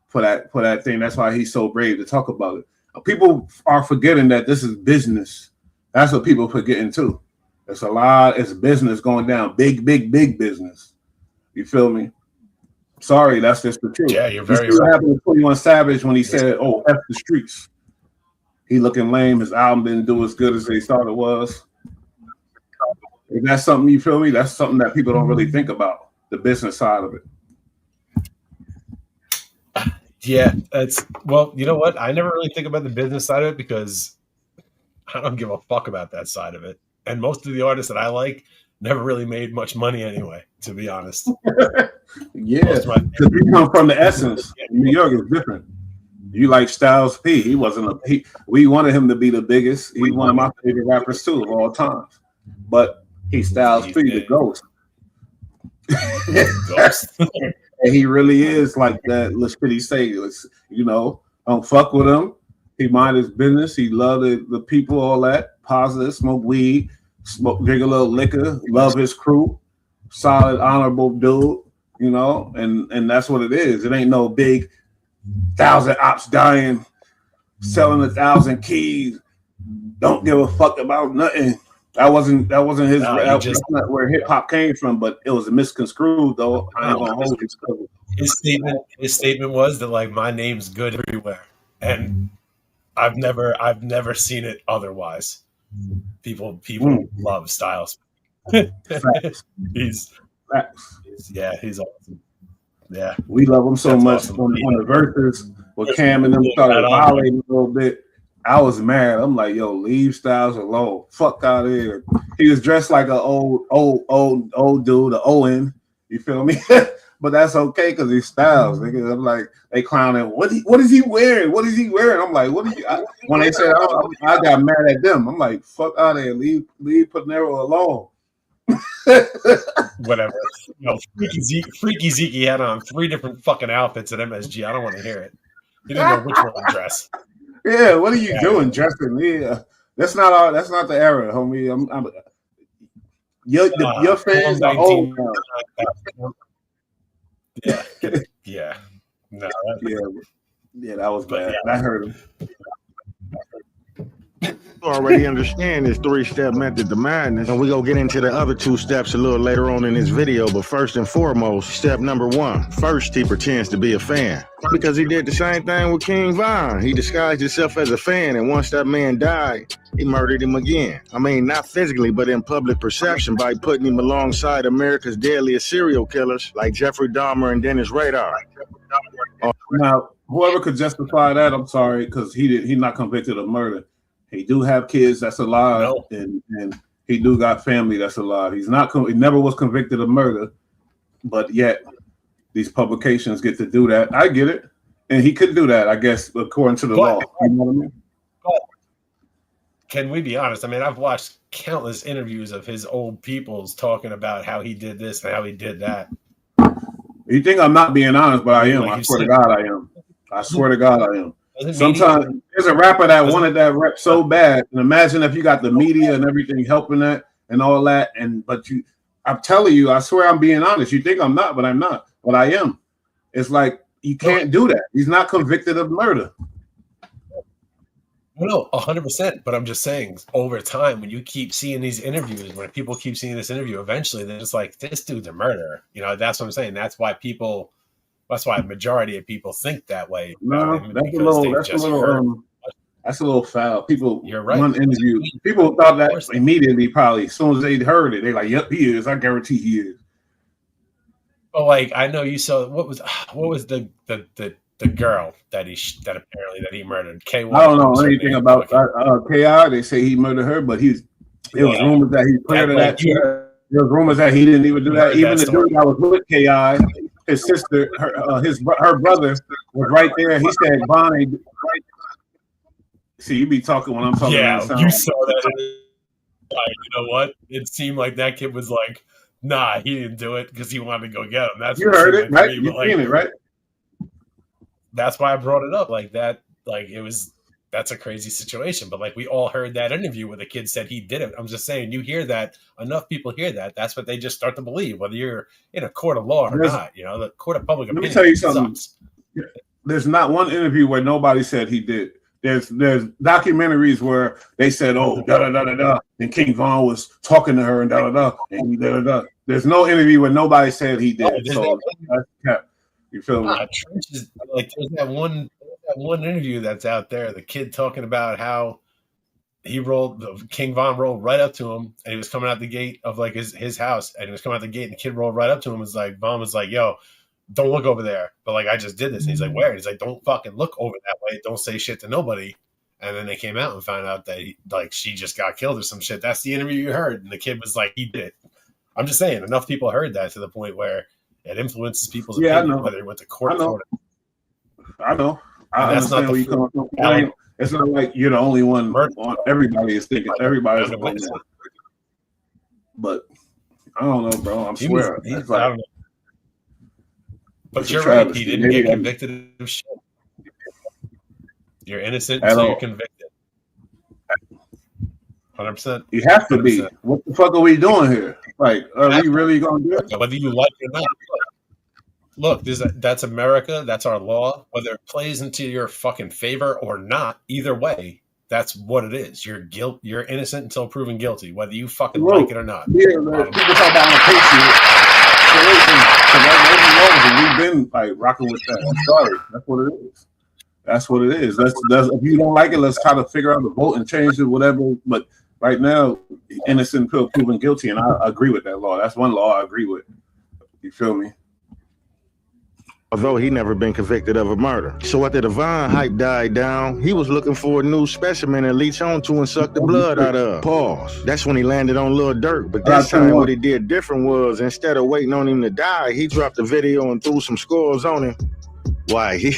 for that thing. That's why he's so brave to talk about it. People are forgetting that this is business. That's what people forgetting too. It's business going down. Big business. You feel me? Sorry, that's just the truth. Yeah, you're very right. What right. happened to 21 Savage when he said, "Oh, F the streets"? He looking lame. His album didn't do as good as they thought it was. Is that something, you feel me? That's something that people don't really think about, the business side of it. Yeah, you know what? I never really think about the business side of it because I don't give a fuck about that side of it. And most of the artists that I like never really made much money anyway, to be honest. Yeah, because we come from the essence. New York is different. You like Styles P. He wasn't we wanted him to be the biggest. He's one of my favorite rappers too of all time. But he's Styles P, the ghost. And he really is like that. Let's pretty say, don't fuck with him. He mind his business. He loved the people, all that. Positive, smoke weed, drink a little liquor, love his crew. Solid, honorable dude, and that's what it is. It ain't no big 1,000 ops dying, selling 1,000 keys. Don't give a fuck about nothing. That wasn't his. That's not where hip hop came from, but it was misconstrued though. I ain't gonna hold you. His statement was that like my name's good everywhere, and I've never seen it otherwise. People love Styles. He's awesome. Yeah, we love him so much. Awesome. On the verses with Cam and them started violating a little bit. I was mad. I'm like, yo, leave Styles alone. Fuck out of here. He was dressed like an old dude, an Owen. You feel me? But that's okay because he's Styles. Nigga. I'm like, they clowning. What is he wearing? What is he wearing? I'm like, what are you? When they said, I got mad at them. I'm like, fuck out of here. Leave Panero alone. Whatever. Freaky Zeke had on 3 different fucking outfits at MSG. I don't want to hear it. He didn't know which one to dress. Yeah, what are you doing, dressing? Yeah, that's not the era, homie. Your fans are old now. Yeah. No. Yeah, that was bad. I heard him. You already understand this 3-step method to madness, and we go get into the other 2 steps a little later on in this video. But first and foremost, step number 1. First, he pretends to be a fan because he did the same thing with King Von. He disguised himself as a fan, and once that man died, he murdered him again. I mean, not physically, but in public perception by putting him alongside America's deadliest serial killers like Jeffrey Dahmer and Dennis Rader. Now, whoever could justify that, I'm sorry, because he's not convicted of murder. He do have kids that's alive, and he do got family that's alive. He never was convicted of murder, but yet these publications get to do that. I get it, and he could do that, I guess, according to the law. You know what I mean? Can we be honest? I mean, I've watched countless interviews of his old peoples talking about how he did this and how he did that. You think I'm not being honest, but I am. I swear to God, I am. I swear to God, I am. Sometimes there's a rapper that wanted that rep so bad, and imagine if you got the media and everything helping that and all that, but I'm telling you, I swear I'm being honest. You think I'm not, but I'm not, but I am. It's like you can't do that. He's not convicted of murder. No, 100%. But I'm just saying, over time, when you keep seeing these interviews, when people keep seeing this interview, eventually they're just like, this dude's a murderer. That's what I'm saying. That's why a majority of people think that way. No, that's a little foul. People, you're right. One interview, people thought that immediately, probably as soon as they heard it, they're like, "Yep, he is. I guarantee he is." But like, I know you saw what was the girl that apparently that he murdered. KY. I don't know anything about KI. They say he murdered her, but there was rumors that he cleared that. There was rumors that he didn't even do that. Even the dude that was with KI. His sister, her brother was right there. He said, "Bonnie." See, you be talking when I'm talking. Yeah, you saw that. You know what? It seemed like that kid was like, "Nah, he didn't do it because he wanted to go get him." That's you heard it, right? You seen it, right? that's why I brought it up. Like that, like that's a crazy situation. But like we all heard that interview where the kid said he did it. I'm just saying, you hear that, enough people hear that, that's what they just start to believe, whether you're in a court of law or not. You know, the court of public opinion. Let me tell you something. Sucks. There's not one interview where nobody said he did. There's documentaries where they said, "Oh, da da da da da," and King Von was talking to her and da da da, and he da da da. There's no interview where nobody said he did. So that's cap. You feel me? Like there's that one interview that's out there. The kid talking about how King Von rolled right up to him, and he was coming out the gate of like his house, and he was coming out the gate, and the kid rolled right up to him. Was like, Von was like, "Yo, don't look over there." But like, I just did this. And he's like, "Where?" And he's like, "Don't fucking look over that way. Don't say shit to nobody." And then they came out and found out that she just got killed or some shit. That's the interview you heard. And the kid was like, he did it. I'm just saying, enough people heard that to the point where it influences people's opinion, whether it went to court. I know. I understand where you come from. It's not like you're the only one. Everybody is thinking. Everybody's thinking that. But I don't know, bro. I swear. But you're right. He didn't get convicted of shit. You're innocent until you're convicted. 100%. You have to be. What the fuck are we doing here? Like, are we really going to do it? Whether you like it or not. Look, that's America. That's our law. Whether it plays into your fucking favor or not, either way, that's what it is. You're innocent until proven guilty, whether you fucking like it or not. Yeah, man. People talk about we've been like rocking with that. I'm sorry. That's what it is. That's what it is. That's if you don't like it, let's try to figure out the vote and change it, whatever. But right now, innocent until proven guilty, and I agree with that law. That's one law I agree with. You feel me? Although he never been convicted of a murder. So after the Von hype died down, he was looking for a new specimen to leech onto and suck the blood out of. Pause. That's when he landed on Lil Durk. But this time what he did different was, instead of waiting on him to die, he dropped the video and threw some scores on him. Why, he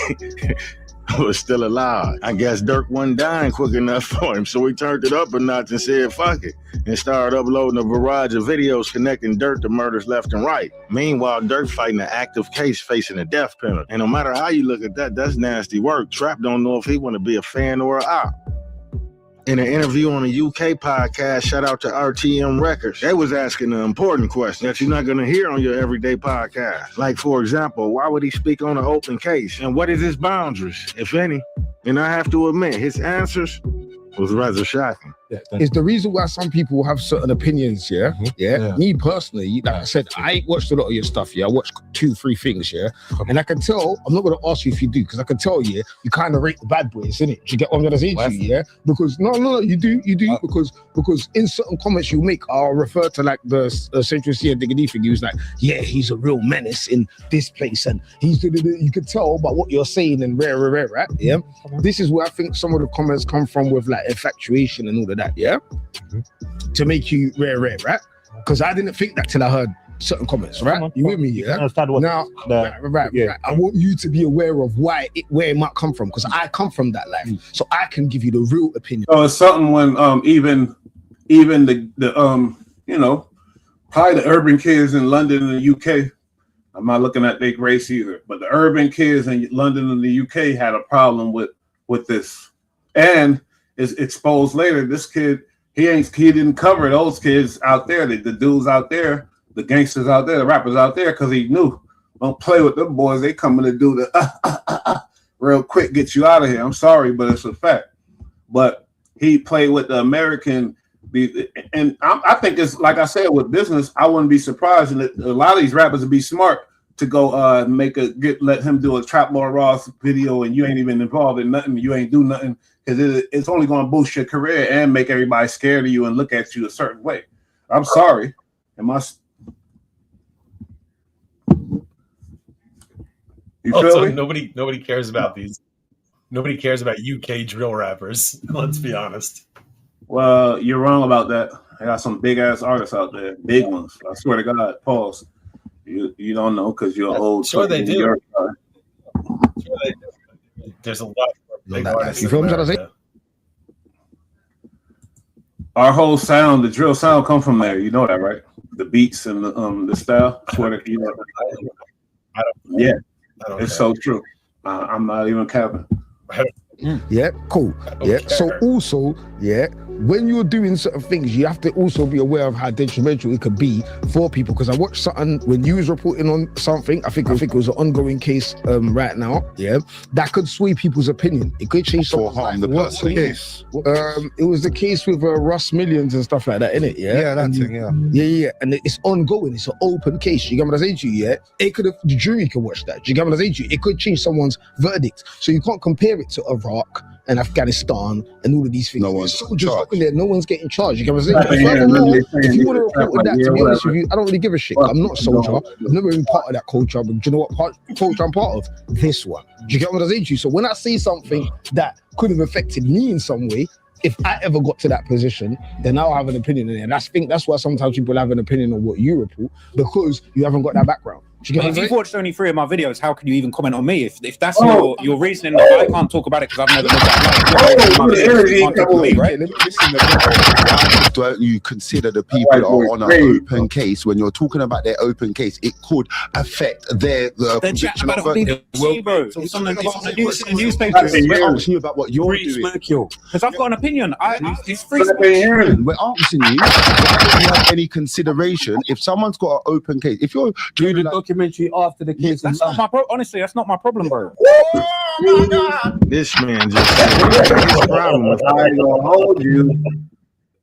was still alive. I guess Durk wasn't dying quick enough for him, so he turned it up a notch and said, fuck it, and started uploading a barrage of videos connecting Durk to murders left and right. Meanwhile, Durk fighting an active case facing a death penalty. And no matter how you look at that, that's nasty work. Trap don't know if he want to be a fan or a op. In an interview on a UK podcast, shout out to RTM Records, they was asking an important question that you're not going to hear on your everyday podcast. Like, for example, why would he speak on an open case? And what is his boundaries, if any? And I have to admit, his answers was rather shocking. Is the reason why some people have certain opinions, me personally, like I said, I ain't watched a lot of your stuff, I watched 2-3 things, and I can tell, I'm not going to ask you if you do, because I can tell you kind of rate the bad boys, innit? Do you get what I'm going to say to you, Because, no, you do, because in certain comments you make, I'll refer to like the Central Sea Diggity thing, he was like, yeah, he's a real menace in this place, and you could tell by what you're saying and rare, right? Yeah. This is where I think some of the comments come from with like infatuation and all of that, to make you rare, right? Because I didn't think that till I heard certain comments, right? You with me, Now, right. I want you to be aware of where it might come from, because I come from that life, so I can give you the real opinion. So it's something when even the probably the urban kids in London and the UK. I'm not looking at their race either, but the urban kids in London and the UK had a problem with this, and is exposed later. This kid, he didn't cover those kids out there, the dudes out there, the gangsters out there, the rappers out there, because he knew, don't play with them boys. They coming to do the real quick, get you out of here. I'm sorry, but it's a fact. But he played with the American, and I think it's like I said with business. I wouldn't be surprised, and a lot of these rappers would be smart to go let him do a Trap Lord Ross video, and you ain't even involved in nothing. You ain't do nothing. Because it's only going to boost your career and make everybody scared of you and look at you a certain way. I'm sorry. You feel me? Nobody cares about these. Nobody cares about UK drill rappers. Let's be honest. Well, you're wrong about that. I got some big ass artists out there, big ones. I swear to God. Pause. You don't know because you're old. Sure they do. Sure they do. There's a lot. You feel me? What I say? Our whole sound, the drill sound, come from there. You know that, right? The beats and the style. It's so true. I'm not even capping. Yeah, cool. Yeah. So also, yeah, when you're doing certain things, you have to also be aware of how detrimental it could be for people. Because I watched something when you was reporting on something. I think it was an ongoing case right now. Yeah, that could sway people's opinion. It could change someone's life. What's the case? It was the case with Russ Millions and stuff like that, innit? Yeah. Yeah, that thing. Yeah. Yeah. And it's ongoing. It's an open case. You get what I'm saying to you? Yeah. It could have the jury can watch that. You get what I'm saying to you? It could change someone's verdict. So you can't compare it to Iraq and Afghanistan and all of these things. No one's soldiers up in there, no one's getting charged. You get what I'm saying? Furthermore, if you want to report on that, to be honest with you, I don't really give a shit. I'm not a soldier. I've never been part of that culture, but do you know what culture I'm part of? This one. Do you get what I'm saying to you? So when I see something that could have affected me in some way, if I ever got to that position, then I'll have an opinion in it. And I think that's why sometimes people have an opinion on what you report, because you haven't got that background. If you've watched only 3 of my videos, how can you even comment on me? If that's your reasoning, that I can't talk about it because I've never looked at it. Don't you consider the people that are on an open case when you're talking about their open case? It could affect their conviction of It's on the newspapers. We're asking you about what you're doing. Because I've got an opinion. It's free speech. We're asking you, do you have any consideration if someone's got an open case? If you're doing a documentary after the case, that's not my honestly, that's not my problem, bro. This man just his problem with I ain't gonna hold you.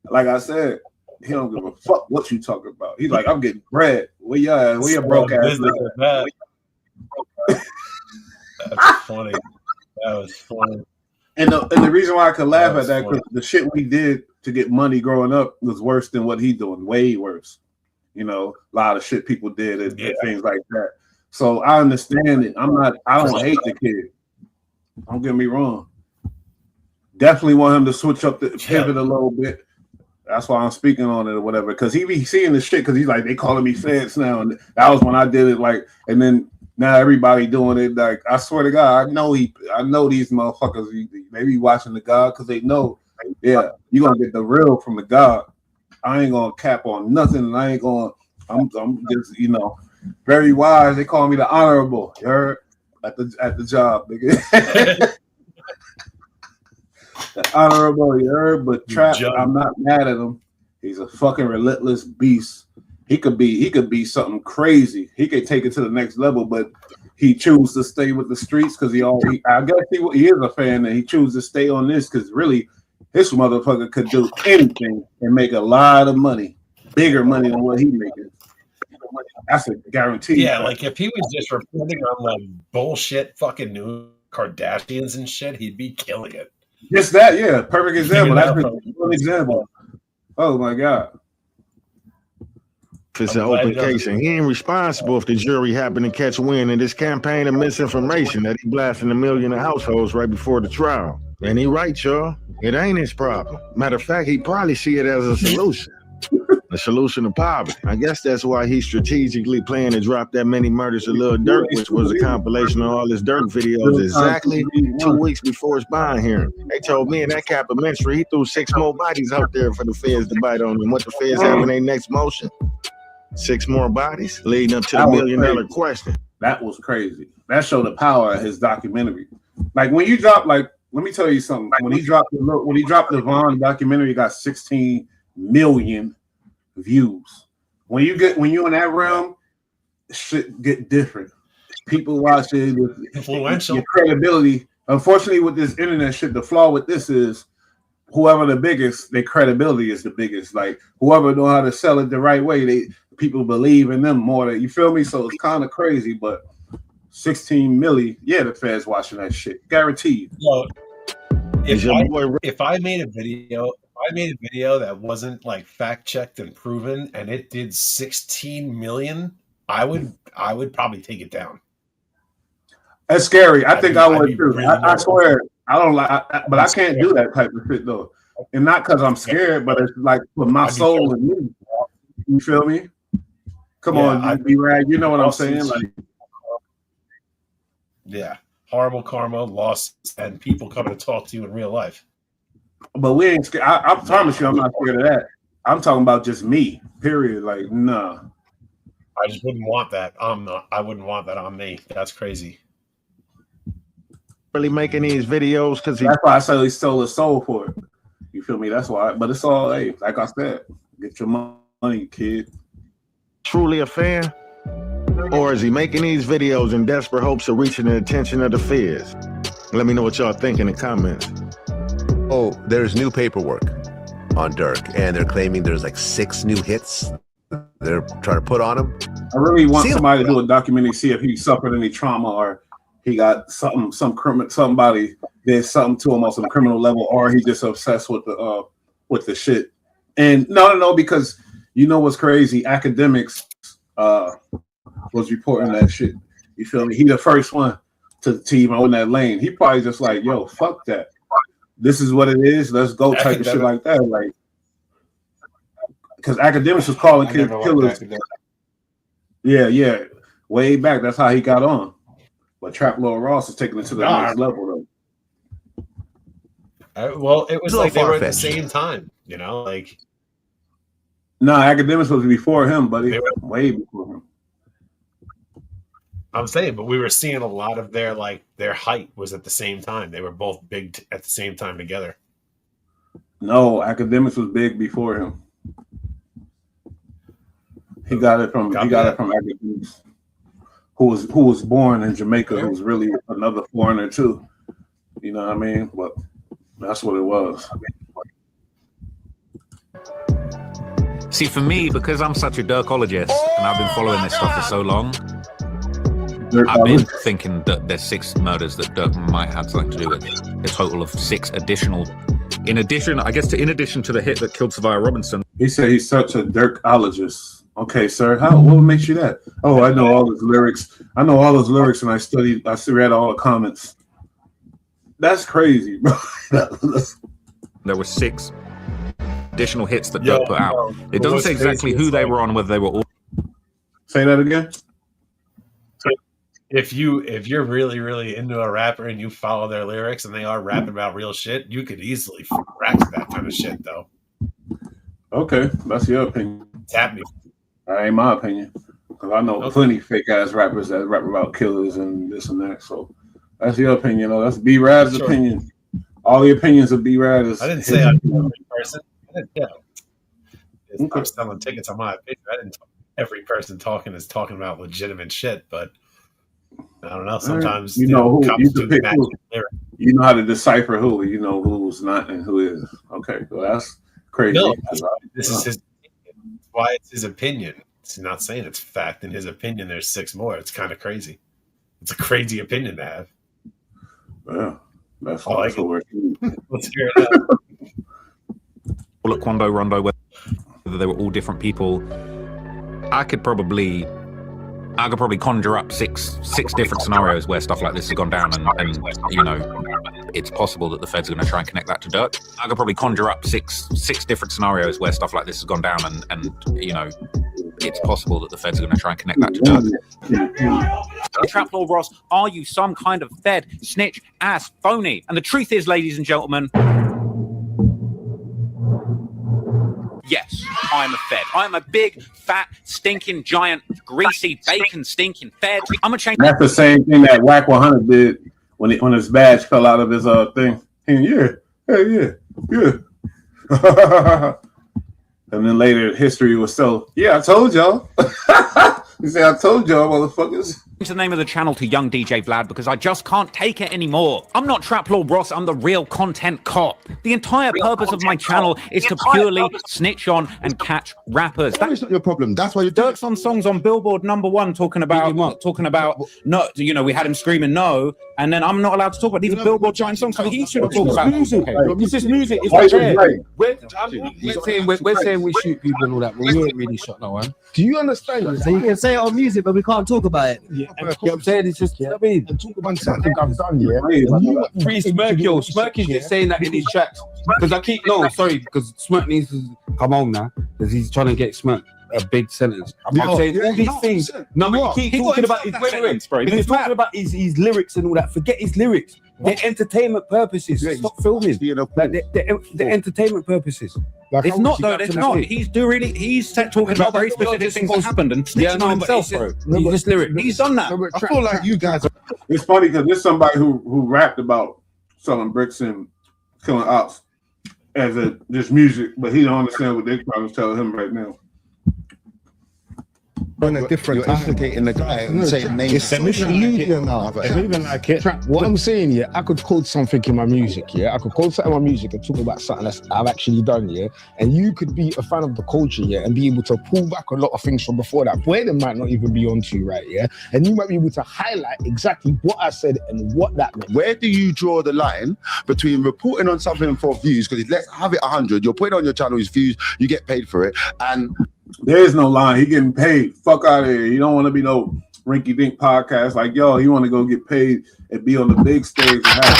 Like I said, he don't give a fuck what you talking about. He's like, I'm getting bread. Where you at? Where you broke ass? That's funny. That was funny. And the reason why I could laugh at that, because the shit we did to get money growing up was worse than what he doing, way worse. You know, a lot of shit people did and things like that. So I understand it. I don't hate the kid. Don't get me wrong. Definitely want him to switch up the pivot a little bit. That's why I'm speaking on it or whatever. Because he be seeing the shit because he's like, they calling me feds now. And that was when I did it, like, and then now everybody doing it. Like, I swear to God, I know these motherfuckers, they be watching the God because they know, yeah, you're gonna get the real from the God. I ain't gonna cap on nothing, and I'm just, very wise. They call me the honorable. You heard? At the job, nigga. The honorable, you heard? But Trap, I'm not mad at him. He's a fucking relentless beast. He could be something crazy. He could take it to the next level, but he chooses to stay with the streets because I guess he is a fan, and he chooses to stay on this because really, this motherfucker could do anything and make a lot of money, bigger money than what he making. That's a guarantee. Yeah, like if he was just reporting on like bullshit fucking new Kardashians and shit, he'd be killing it. Just that, yeah. Perfect example. That's a good example. Oh my God. If it's an open case, and he ain't responsible if the jury happened to catch wind in this campaign of misinformation that he blasting 1 million of households right before the trial. And he right, y'all. It ain't his problem. Matter of fact, he probably see it as a solution. A solution to poverty. I guess that's why he's strategically planning to drop that many murders of Lil Durk, which was a compilation of all his Durk videos exactly 2 weeks before his bond hearing. They told me in that complimentary he threw 6 more bodies out there for the feds to bite on. And what the feds have in their next motion? 6 more bodies leading up to the $1 million question. That was crazy. That showed the power of his documentary. Like when you drop, like, let me tell you something. When he dropped the Vaughn documentary, it got 16 million views. When you're in that realm, shit get different. People watch it. Influential. Your credibility. Unfortunately, with this internet shit, the flaw with this is whoever the biggest, their credibility is the biggest. Like whoever know how to sell it the right way, people believe in them more. You feel me? So it's kind of crazy, but 16 milli, yeah, the feds watching that shit, guaranteed. Well, if I made a video that wasn't like fact checked and proven, and it did 16 million, I would probably take it down. That's scary. I think I would too. Really I swear, I don't like, but I can't do that type of shit though, and not because I'm scared, but it's like for my soul and me. You feel me? Come on, BullRad. You know what I'm saying? Like, yeah, horrible karma, loss, and people coming to talk to you in real life. But we ain't scared. I promise you, I'm not scared of that. I'm talking about just me. Period. Like, nah. I just wouldn't want that. I wouldn't want that on me. That's crazy. really making these videos because that's why I said he stole his soul for it. You feel me? That's why. But it's all, hey, like I said, get your money, kid. Truly a fan? Or is he making these videos in desperate hopes of reaching the attention of the feds? Let me know what y'all think in the comments. Oh, there's new paperwork on Dirk, and they're claiming there's like 6 new hits they're trying to put on him. I really want somebody to do a documentary, see if he suffered any trauma or he got somebody did something to him on some criminal level, or he just obsessed with the shit. And no, because you know what's crazy? Academics was reporting that shit. You feel me? He the first one to even on that lane. He probably just like, yo, fuck that. This is what it is. Let's go type of shit like that. Like, because academics was calling kids killers. Yeah. Way back. That's how he got on. But Trap Lord Ross is taking it to the next level, though. Well, it was like they were at the same time, you know, like. No, academics was before him, buddy. Way before him. I'm saying, but we were seeing a lot of their height was at the same time. They were both big at the same time together. No, academics was big before him. He got it from academics, who was born in Jamaica, who was really another foreigner too. You know what I mean? But that's what it was. See, for me, because I'm such a Dirkologist and I've been following this stuff for so long, I've been thinking that there's 6 murders that Dirk might have something to do with it. A total of 6 additional. In addition to the hit that killed Savia Robinson. He said he's such a Dirkologist. Okay, sir. What makes you that? Oh, I know all his lyrics. I know all his lyrics, and I read all the comments. That's crazy, bro. There were 6 additional hits that Dirk put out. It doesn't say exactly who they were on, whether they were all. Say that again. If you're really, really into a rapper and you follow their lyrics and they are rapping about real shit, you could easily rack that kind of shit, though. Okay, that's your opinion. Tap me. That ain't my opinion, because I know plenty fake ass rappers that rap about killers and this and that. So that's your opinion, though. That's BullRad's opinion. All the opinions of BullRad is. I didn't say I'm every person. I'm selling tickets on my opinion. I didn't. Every person talking is talking about legitimate shit, but. I don't know. Sometimes you know who you can pick who. You know how to decipher who. You know who's not and who is. Okay, well that's crazy. No, this is his opinion. Why it's his opinion. It's not saying it's fact. In his opinion, there's 6 more. It's kind of crazy. It's a crazy opinion to have. Yeah, that's what we're. Let's hear it out. All at Quando Rondo, whether they were all different people, I could probably conjure up six different scenarios where stuff like this has gone down, and you know, it's possible that the feds are going to try and connect that to Dirk. I could probably conjure up six different scenarios where stuff like this has gone down, and you know, it's possible that the feds are going to try and connect that to Dirk. Trap Lord Ross, are you some kind of fed, snitch, ass, phony? And the truth is, ladies and gentlemen, yes, I'm a fed. I'm a big, fat, stinking, giant, greasy, bacon stinking fed. I'm a change. That's the same thing that Whack 100 did when his badge fell out of his thing. And yeah. And then later, history was I told y'all. He said, I told y'all, motherfuckers. Change the name of the channel to Young DJ Vlad because I just can't take it anymore. I'm not Trap Lord Ross, I'm the real content cop. The entire purpose of my channel is to purely snitch on and catch rappers. That is not your problem. That's why you're Dirk's on songs on Billboard #1 talking about no, you know, we had him screaming no, and then I'm not allowed to talk about these are Billboard giant songs, so he shouldn't talk about music. It's just music. It's we're saying we shoot people and all that, but we ain't really shot no one. Do you understand? So you can say it on music, but we can't talk about it. Yeah, I'm saying it's just, I mean, and talk about something I've done, yeah. Free Smirk, Smirk is just saying that in his tracks. Because because Smirk needs to come on now, because he's trying to get Smirk a big sentence. I'm Yeah, saying yeah, all these no, things. No, but you keep talking about his lyrics, bro. If you're talking about his lyrics and all that, forget his lyrics. They're entertainment purposes. Stop filming. Like, they're entertainment purposes. Like, It's not though. It's not. He's talking about very specific things that happened and snitching on himself, bro. He's lyric. He's done that. I feel like you guys. It's funny because there's somebody who rapped about selling bricks and killing ops as just music, but he don't understand what they're trying to tell him right now. On a different time, implicating the guy and saying names. It's social media now. What I'm saying, yeah, I could quote something in my music, yeah. I could quote something in my music and talk about something that I've actually done, yeah. And you could be a fan of the culture, yeah, and be able to pull back a lot of things from before that. Where might not even be onto you, right, yeah. And you might be able to highlight exactly what I said and what that meant. Where do you draw the line between reporting on something for views? Because let's have it 100. You're putting on your channel, his views, you get paid for it, and there is no line. He getting paid. Fuck out of here. You don't want to be no rinky dink podcast like yo. You want to go get paid and be on the big stage and have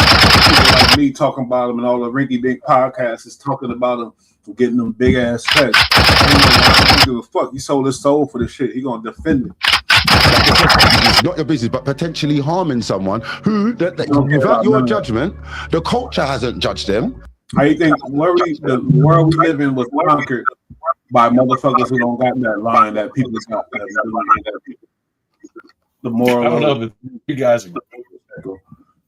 people like me talking about him, and all the rinky dink podcasts is talking about him getting them big ass checks. I don't give a fuck. He sold his soul for this shit. He gonna defend it. It's not your business, but potentially harming someone who, without your judgment, the culture hasn't judged them. I think the world we live in was conquered by motherfuckers who don't got that line that people got. The moral. I don't know if you guys are.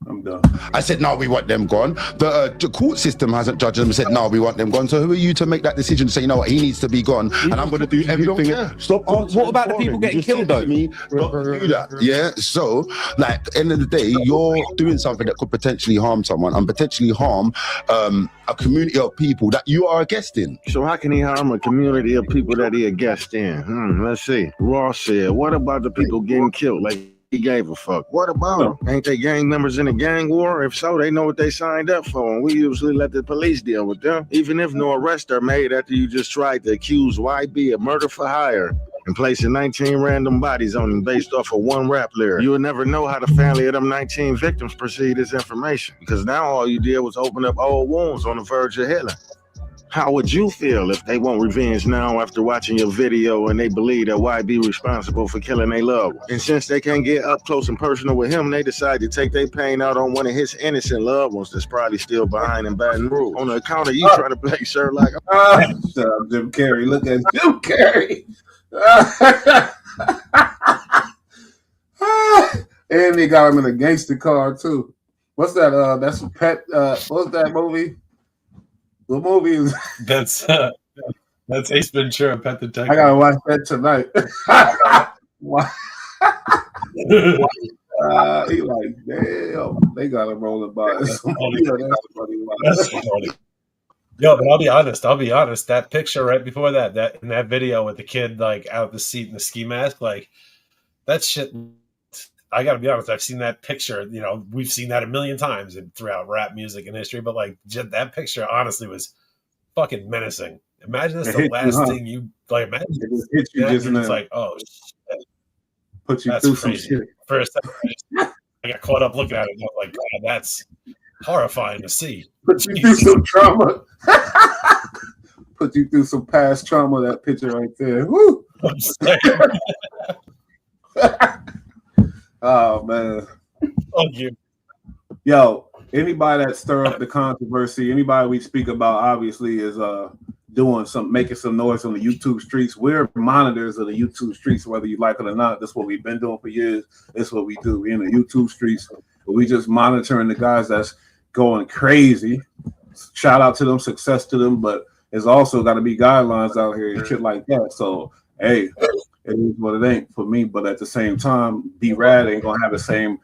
I'm done. I said, no, we want them gone. The court system hasn't judged them and said, no, we want them gone. So who are you to make that decision to say, you know what, he needs to be gone and I'm going to do everything? Stop. What about the people getting killed though? Me not to do that. Yeah. So, like, at the end of the day, you're doing something that could potentially harm someone and potentially harm a community of people that you are a guest in. So how can he harm a community of people that he a guest in? Let's see. Ross said, what about the people getting killed? Like, he gave a fuck. What about them? Ain't they gang members in a gang war? If so, they know what they signed up for, and we usually let the police deal with them. Even if no arrests are made after you just tried to accuse YB of murder for hire and placing 19 random bodies on him based off of one rap lyric. You would never know how the family of them 19 victims perceive this information, because now all you did was open up old wounds on the verge of healing. How would you feel if they want revenge now after watching your video and they believe that YB responsible for killing their loved one? And since they can't get up close and personal with him, they decide to take their pain out on one of his innocent loved ones that's probably still behind in Baton Rouge. On the account of you trying to play Sherlock. Jim Carrey. Look at Jim Carrey. And they got him in a gangster car too. What's that? That's a pet. What's that movie? The movie is that's Ace Ventura, Pet Detective. I gotta watch that tonight. He like, damn, they got him rolling by. That's funny. Yo, but I'll be honest. That picture right before that in that video with the kid like out of the seat in the ski mask, like that shit. I gotta be honest. I've seen that picture. You know, we've seen that a million times throughout rap music and history. But like that picture, honestly, was fucking menacing. Imagine that's the last thing you like. Imagine it hits you just it's like, oh shit. Put you that's through crazy. some shit. For a second, I got caught up looking at it. And I'm like, God, that's horrifying to see. Put you through some trauma. Put you through some past trauma. That picture right there. Woo. Oh man. Thank you. Yo, anybody that stir up the controversy, anybody we speak about obviously is making some noise on the YouTube streets. We're monitors of the YouTube streets, whether you like it or not. That's what we've been doing for years. That's what we do. We're in the YouTube streets. We just monitoring the guys that's going crazy. Shout out to them, success to them, but there's also got to be guidelines out here and shit like that. So hey, it is what it ain't for me, but at the same time, BullRad ain't gonna have the same,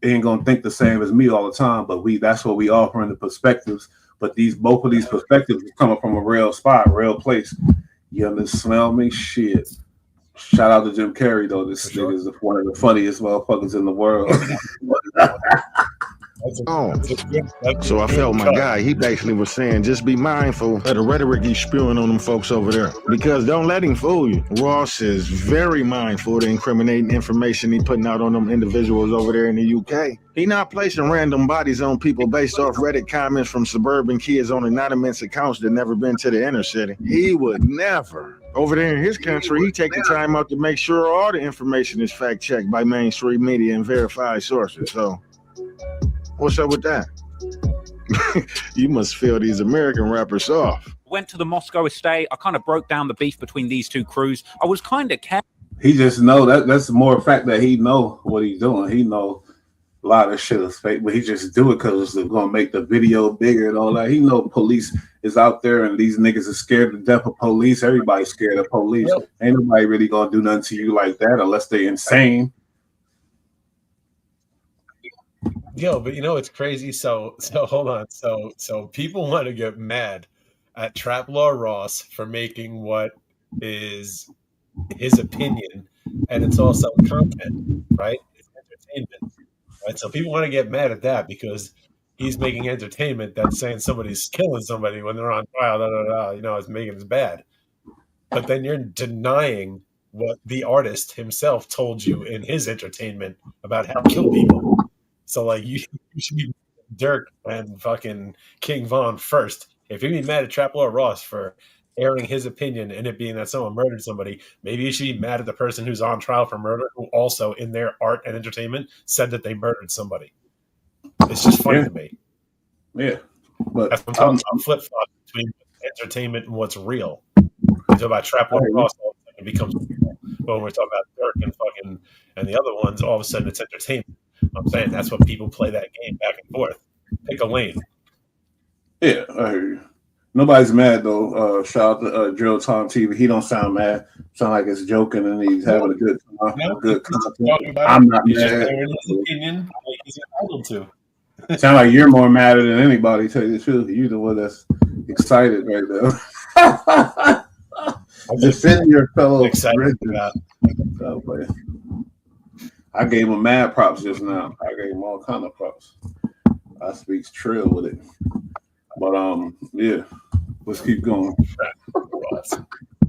ain't gonna think the same as me all the time. But that's what we offer in the perspectives. But both of these perspectives is coming from a real spot, real place. You understand? Smell me? Shit. Shout out to Jim Carrey though. This nigga is one of the funniest motherfuckers in the world. So I felt my guy, he basically was saying, just be mindful of the rhetoric he's spewing on them folks over there. Because don't let him fool you. Ross is very mindful of the incriminating information he putting out on them individuals over there in the UK. He not placing random bodies on people based off Reddit comments from suburban kids on anonymous accounts that never been to the inner city. He would never Over there in his country, he take the time out to make sure all the information is fact checked by mainstream media and verified sources. So, what's up with that? You must feel these American rappers off. Went to the Moscow estate. I kind of broke down the beef between these two crews. I was kind of careful. He just know that's more a fact that he know what he's doing. He know a lot of shit is fake, but he just do it because it's gonna make the video bigger and all that. He know police is out there and these niggas are scared to death of police. Everybody's scared of police. Yep. Ain't nobody really gonna do nothing to you like that unless they insane. Yo, but you know it's crazy. So hold on. So people want to get mad at Trap Law Ross for making what is his opinion, and it's also content, right? It's entertainment, right? So people want to get mad at that because he's making entertainment that's saying somebody's killing somebody when they're on trial, you know, it's making it bad. But then you're denying what the artist himself told you in his entertainment about how to kill people. So like you should be Dirk and fucking King Von first. If you're gonna be mad at Trap Law Ross for airing his opinion and it being that someone murdered somebody, maybe you should be mad at the person who's on trial for murder who also in their art and entertainment said that they murdered somebody. It's just funny to me. Yeah. But I'm flip-flop between entertainment and what's real. We talk about Trap Law Ross, all of a sudden it becomes real. But when we're talking about Dirk and the other ones, all of a sudden it's entertainment. I'm saying that's what people play that game back and forth. Pick a lane. Yeah, I hear you. Nobody's mad though. Shout out to Drill Tom TV. He don't sound mad. Sound like it's joking and he's having a good time. Good content. I'm not mad. His opinion, he's entitled to. Sound like you're more mad than anybody. Tell you the truth, you're the one that's excited right now. Defend your fellow. Excited about. I gave him mad props just now. I gave him all kind of props. I speaks trill with it. But yeah, let's keep going.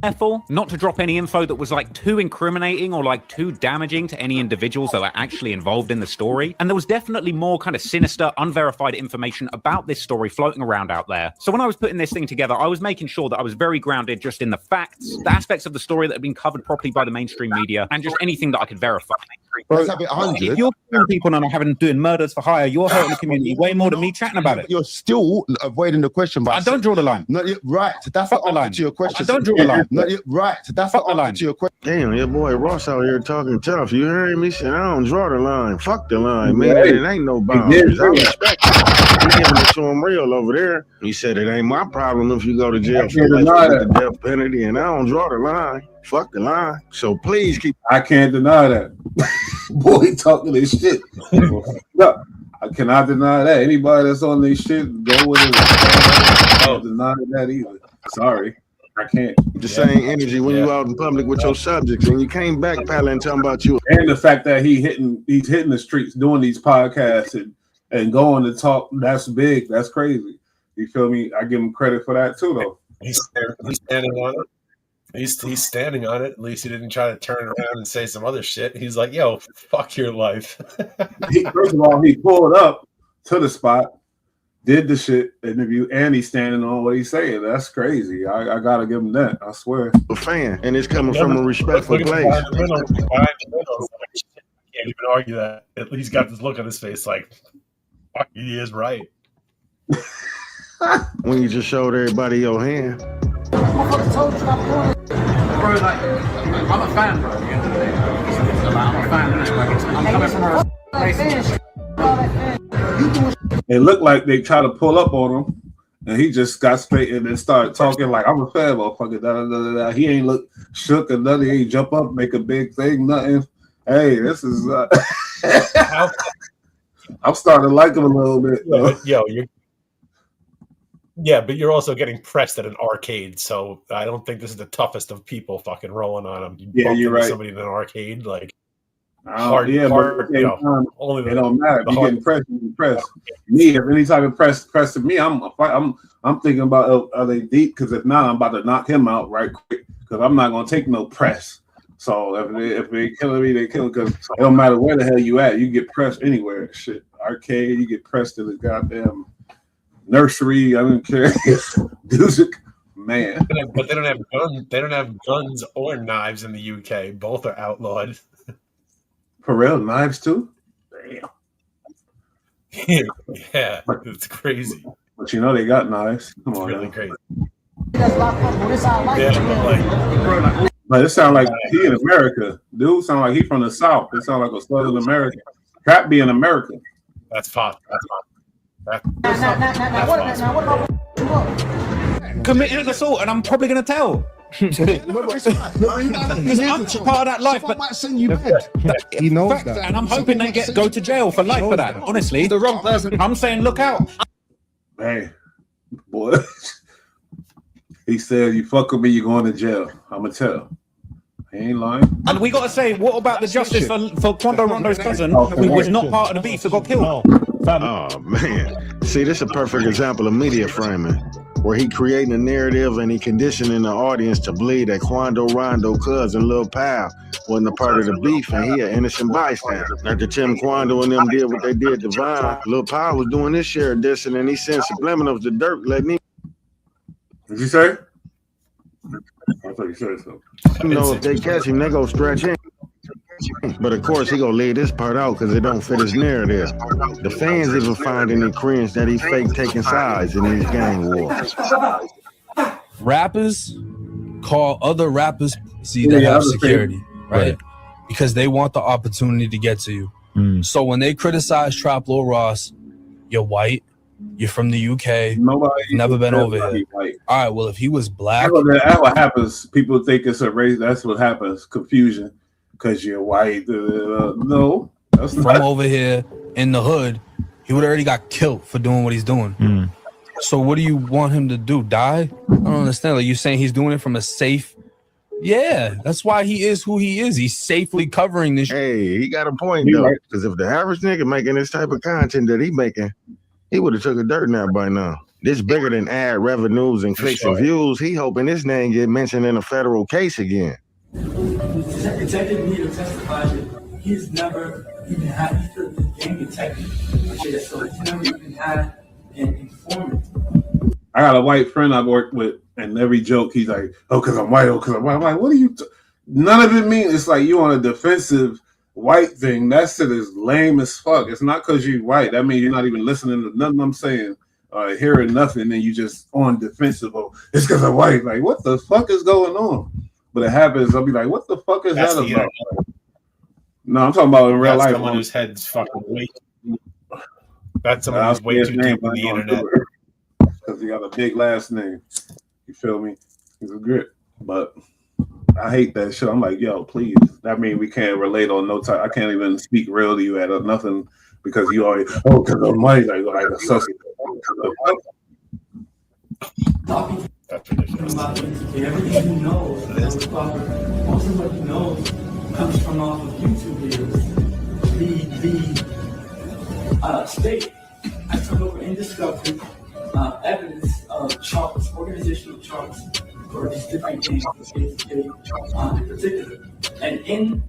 Careful not to drop any info that was like too incriminating or like too damaging to any individuals that are actually involved in the story. And there was definitely more kind of sinister, unverified information about this story floating around out there. So when I was putting this thing together, I was making sure that I was very grounded just in the facts, the aspects of the story that had been covered properly by the mainstream media, and just anything that I could verify. Bro, if you're killing people and doing murders for hire, you're hurting the community way more than me chatting about it. You're still avoiding the question. But I don't draw the line. No, right. That's the answer to your question. I don't draw the line. No, right. That's the answer to your question. Damn, your boy Ross out here talking tough. You heard me? Said I don't draw the line. Fuck the line, man. It ain't no boundaries. I respect it. You giving it to him real over there. He said it ain't my problem if you go to jail for life with the death penalty, and I don't draw the line. Fuck the line. So please keep. I can't deny that. Boy, talking this shit. No, I cannot deny that. Anybody that's on this shit, go with it. I can't deny that either. Sorry. I can't. The same energy when you out in public with your subjects, and you came back, Pally, and talking about you. And the fact that he's hitting the streets, doing these podcasts and going to talk, that's big. That's crazy. You feel me? I give him credit for that too, though. He's standing on it. He's standing on it. At least he didn't try to turn around and say some other shit. He's like, yo, fuck your life. First of all, he pulled up to the spot, did the shit interview, and he's standing on what he's saying. That's crazy. I gotta give him that. I swear. A fan, and it's coming from a respectful place. I can't even argue that. At least got this look on his face like, fuck, he is right. When you just showed everybody your hand. Bro, like, I'm a fan, bro. I'm a fan. I'm coming from a It looked like they tried to pull up on him, and he just got straight and then started talking like, I'm a fan, motherfucker. Da, da, da, da. He ain't look shook or nothing. He ain't jump up, make a big thing, nothing. Hey, this is. I'm starting to like him a little bit. But you're also getting pressed at an arcade, so I don't think this is the toughest of people fucking rolling on him. You're right. Somebody in an arcade, like but it don't matter. If you getting pressed, you get pressed. Me, if any type of press to me, I'm thinking about are they deep? Because if not, I'm about to knock him out right quick. Because I'm not gonna take no press. So if they killing me, they kill because it don't matter where the hell you at. You get pressed anywhere. Shit, arcade, you get pressed in the goddamn nursery. I don't care. Music, Man. But they don't have guns. They don't have guns or knives in the UK. Both are outlawed. For real, knives too? Damn. Yeah, it's crazy. But you know they got knives. Come on, really now. crazy. But it sound like he in America. Dude sound like he from the South. It sound like a Southern American. Trap be in America. That's possible. Committed assault, and I'm probably going to tell. Because I'm part of that life, but might send you back. he knows that, and I'm hoping they go to jail for life for that. Honestly, the wrong person. I'm saying, look out. Hey, boy. He said, "You fuck with me, you're going to jail." I'ma tell. He ain't lying. And we got to say, what about the justice for Quando Rondo's cousin, who was not part of the beef that got killed? Oh man, see, this is a perfect example of media framing, where he creating a narrative and he conditioning the audience to believe that Quando Rondo cousin Lil Pal wasn't a part of the beef and he an innocent bystander. After Tim Quando and them did what they did to Vine, Lil Pal was doing his share of dissing and he sent subliminals to Dirk letting him. Did you say? I thought you said so. You know, if they catch him, they go stretch him. But of course, he gonna leave this part out because it don't fit his narrative. The fans even finding it cringe that he fake taking sides in these gang wars. Rappers call other rappers see that have security, right? Because they want the opportunity to get to you. So when they criticize Trap Lil Ross, you're white, you're from the UK, never been over here. White. All right, well, if he was black, that's what happens. People think it's a race. That's what happens. Confusion. Because you're white. No. That's from over here in the hood, he would already got killed for doing what he's doing. So what do you want him to do? Die? I don't understand. Like, you're saying he's doing it from a safe... Yeah, that's why he is who he is. He's safely covering this. Hey, he got a point, though. Because if the average nigga making this type of content that he making, he would have took a dirt nap by now. This bigger than ad revenues and clicks and views. He hoping this name get mentioned in a federal case again. Detective Needle testified that he's never even had, he's the gang detective. So he's never even had an informant. I got a white friend I've worked with, and every joke he's like, "Oh, because I'm white, oh, because I'm white." I'm like, what are you? None of it means it's like you on a defensive white thing. That shit is lame as fuck. It's not because you're white. That means you're not even listening to nothing I'm saying, hearing nothing, and you just on defensive. Oh, it's because I'm white. Like, what the fuck is going on? But it happens. I'll be like, what the fuck is that about? No, I'm talking about in real life. Someone whose head's fucking way. That's someone who's way too deep in the internet. Because he got a big last name. You feel me? He's a grit. But I hate that shit. I'm like, yo, please. That means we can't relate on no time. I can't even speak real to you at nothing because you already, because I'm white. Like a suspect. That's ridiculous. Everything he knows, most of what he knows comes from off of YouTube videos. The state I took over in discovery evidence of charts, organizational charts for these different games in particular. And in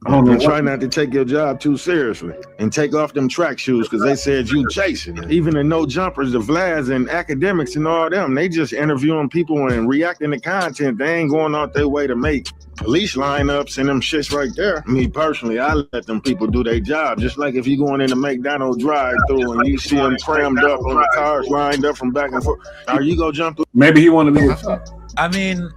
And try not to take your job too seriously and take off them track shoes because they said you chasing it. Even the no jumpers, the Vlads and academics and all them, they just interviewing people and reacting to content. They ain't going out their way to make police lineups and them shits right there. Me personally, I let them people do their job. Just like if you going in a McDonald's drive-through and you see them crammed up on the cars lined up from back and forth, are you go jump through? Maybe he want to be I mean,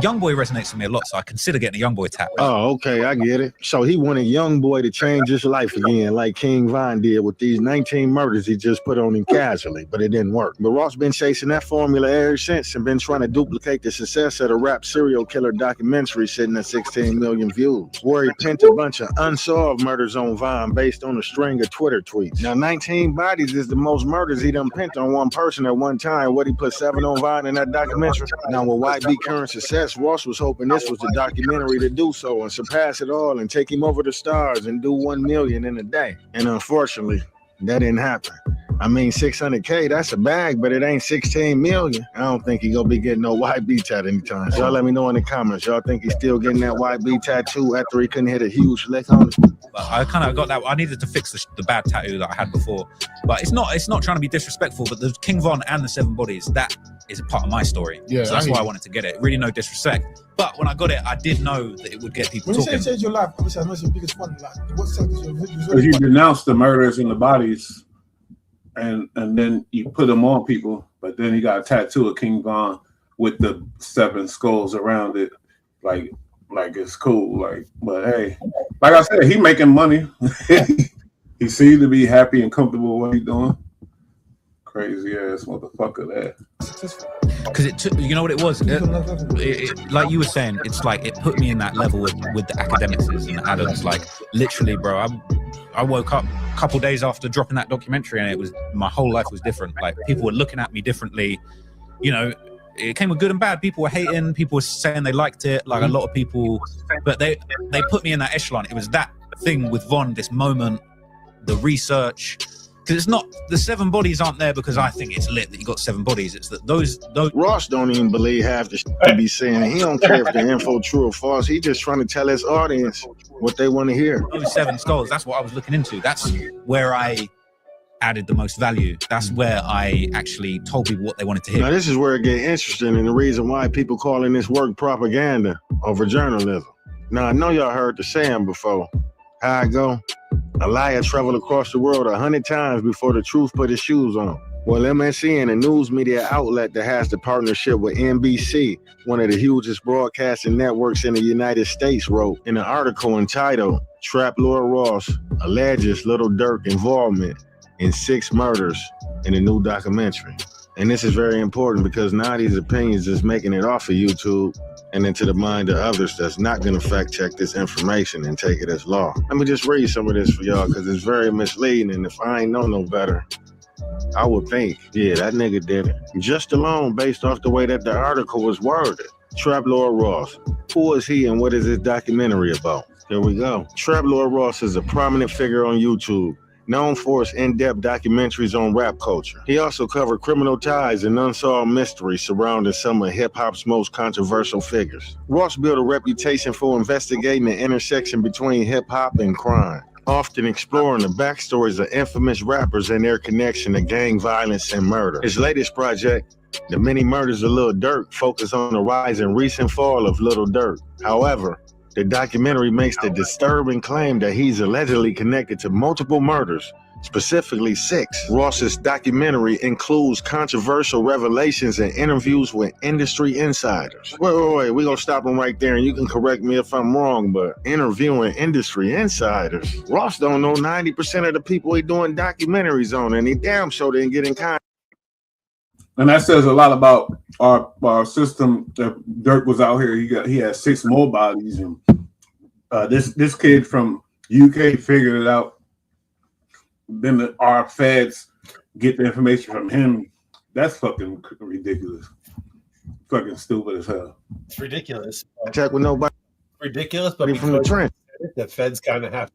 Youngboy resonates with me a lot, so I consider getting a Youngboy tap. Oh, okay, I get it. So he wanted Youngboy to change his life again, like King Von did with these 19 murders he just put on him casually, but it didn't work. But Ross been chasing that formula ever since and been trying to duplicate the success of the rap serial killer documentary sitting at 16 million views, where he pinned a bunch of unsolved murders on Vine based on a string of Twitter tweets. Now, 19 bodies is the most murders he done pinned on one person at one time. What he put 7 on Vine in that documentary? Now, with YB current success, Ross was hoping this was the documentary to do so and surpass it all and take him over the stars and do 1 million in a day. And unfortunately, that didn't happen. I mean, 600K, that's a bag, but it ain't 16 million. I don't think he gonna be getting no YB tat anytime. So y'all let me know in the comments. Y'all think he's still getting that YB tattoo after he couldn't hit a huge lick on it? I kind of got that. I needed to fix the bad tattoo that I had before, but it's not trying to be disrespectful. But the King Von and the 7 Bodies, that is a part of my story. Yeah, so that's I why I hear wanted to get it. Really, no disrespect, but when I got it, I did know that it would get people When you talking. say change your life, obviously I know it's your biggest one. Like, what second is your Because you denounce the murders and the bodies, and then you put them on people, but then you got a tattoo of King Von with the 7 skulls around it, like it's cool. Like, but hey, like I said, he making money. He seemed to be happy and comfortable with what he's doing. Crazy ass motherfucker that. Because it took, you know what it was? Like you were saying, it's like it put me in that level with the academics and Adams. Like literally, bro, I woke up a couple days after dropping that documentary, and it was my whole life was different. Like people were looking at me differently. You know, it came with good and bad. People were hating. People were saying they liked it. Like a lot of people, but they put me in that echelon. It was that thing with Von, this moment, the research. Because it's not, the 7 bodies aren't there because I think it's lit that you got 7 bodies. It's that those Ross don't even believe half the shit he be saying. He don't care if the info true or false. He just trying to tell his audience what they want to hear. those 7 skulls, that's what I was looking into. That's where I added the most value. That's where I actually told people what they wanted to hear. Now this is where it gets interesting, and the reason why people calling this work propaganda over journalism. Now I know y'all heard the saying before. How I go? A liar traveled across the world 100 times before the truth put his shoes on. Well, MSN, a news media outlet that has the partnership with NBC, one of the hugest broadcasting networks in the United States, wrote in an article entitled Trap Lord Ross Alleges Little Durk Involvement in 6 Murders in a New Documentary. And this is very important because now these opinions is making it off of YouTube and into the mind of others that's not going to fact check this information and take it as law. Let me just read some of this for y'all because it's very misleading, and if I ain't know no better, I would think, yeah, that nigga did it. Just alone based off the way that the article was worded. Trap Lord Ross, who is he and what is his documentary about? Here we go. Trap Lord Ross is a prominent figure on YouTube, known for his in-depth documentaries on rap culture. He also covered criminal ties and unsolved mysteries surrounding some of hip-hop's most controversial figures. Ross built a reputation for investigating the intersection between hip-hop and crime, often exploring the backstories of infamous rappers and their connection to gang violence and murder. His latest project, The Many Murders of Lil Durk, focused on the rise and recent fall of Lil Durk. However, the documentary makes the disturbing claim that he's allegedly connected to multiple murders, specifically 6. Ross's documentary includes controversial revelations and interviews with industry insiders. Wait, we're gonna stop him right there and you can correct me if I'm wrong, but interviewing industry insiders? Ross don't know 90% of the people he doing documentaries on, and he damn sure didn't get in contact. And that says a lot about our system. That Durk was out here. He had 6 more bodies, and this kid from UK figured it out. Then our feds get the information from him. That's fucking ridiculous. Fucking stupid as hell. It's ridiculous. Check with nobody. Ridiculous, but from the trench. The feds kind of have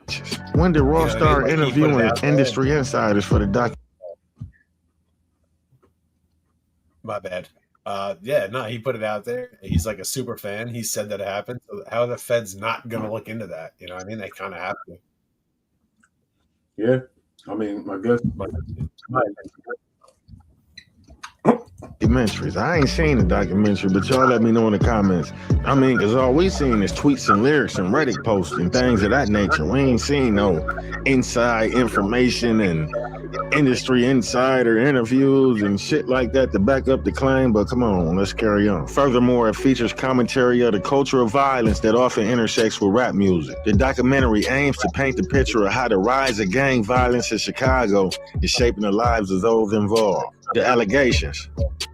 to. When did Ross start he put it interviewing out there. industry insiders for the doc? My bad. He put it out there. He's like a super fan. He said that it happened. So how are the feds not going to look into that? You know what I mean? They kind of have to. Yeah. I mean, I guess. Documentaries. I ain't seen the documentary, but y'all let me know in the comments. I mean, because all we seen is tweets and lyrics and Reddit posts and things of that nature. We ain't seen no inside information and industry insider interviews and shit like that to back up the claim, but come on, let's carry on. Furthermore, it features commentary of the culture of violence that often intersects with rap music. The documentary aims to paint the picture of how the rise of gang violence in Chicago is shaping the lives of those involved. The allegations.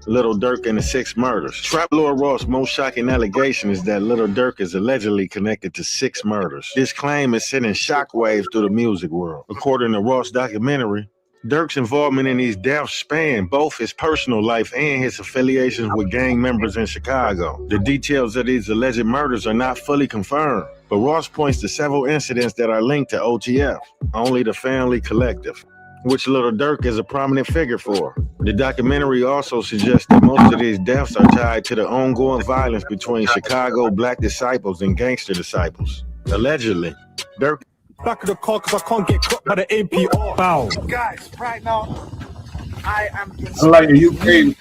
Lil Durk and the 6 murders. Trap Lord Ross' most shocking allegation is that Lil Durk is allegedly connected to 6 murders. This claim is sending shockwaves through the music world. According to Ross' documentary, Durk's involvement in these deaths span both his personal life and his affiliations with gang members in Chicago. The details of these alleged murders are not fully confirmed, but Ross points to several incidents that are linked to OTF, Only the Family Collective, which Lil Durk is a prominent figure for. The documentary also suggests that most of these deaths are tied to the ongoing violence between Chicago black disciples and gangster disciples. Allegedly, Durk... Back of the car because I can't get caught by the APR. Bow. Guys, right now, I am like you crazy.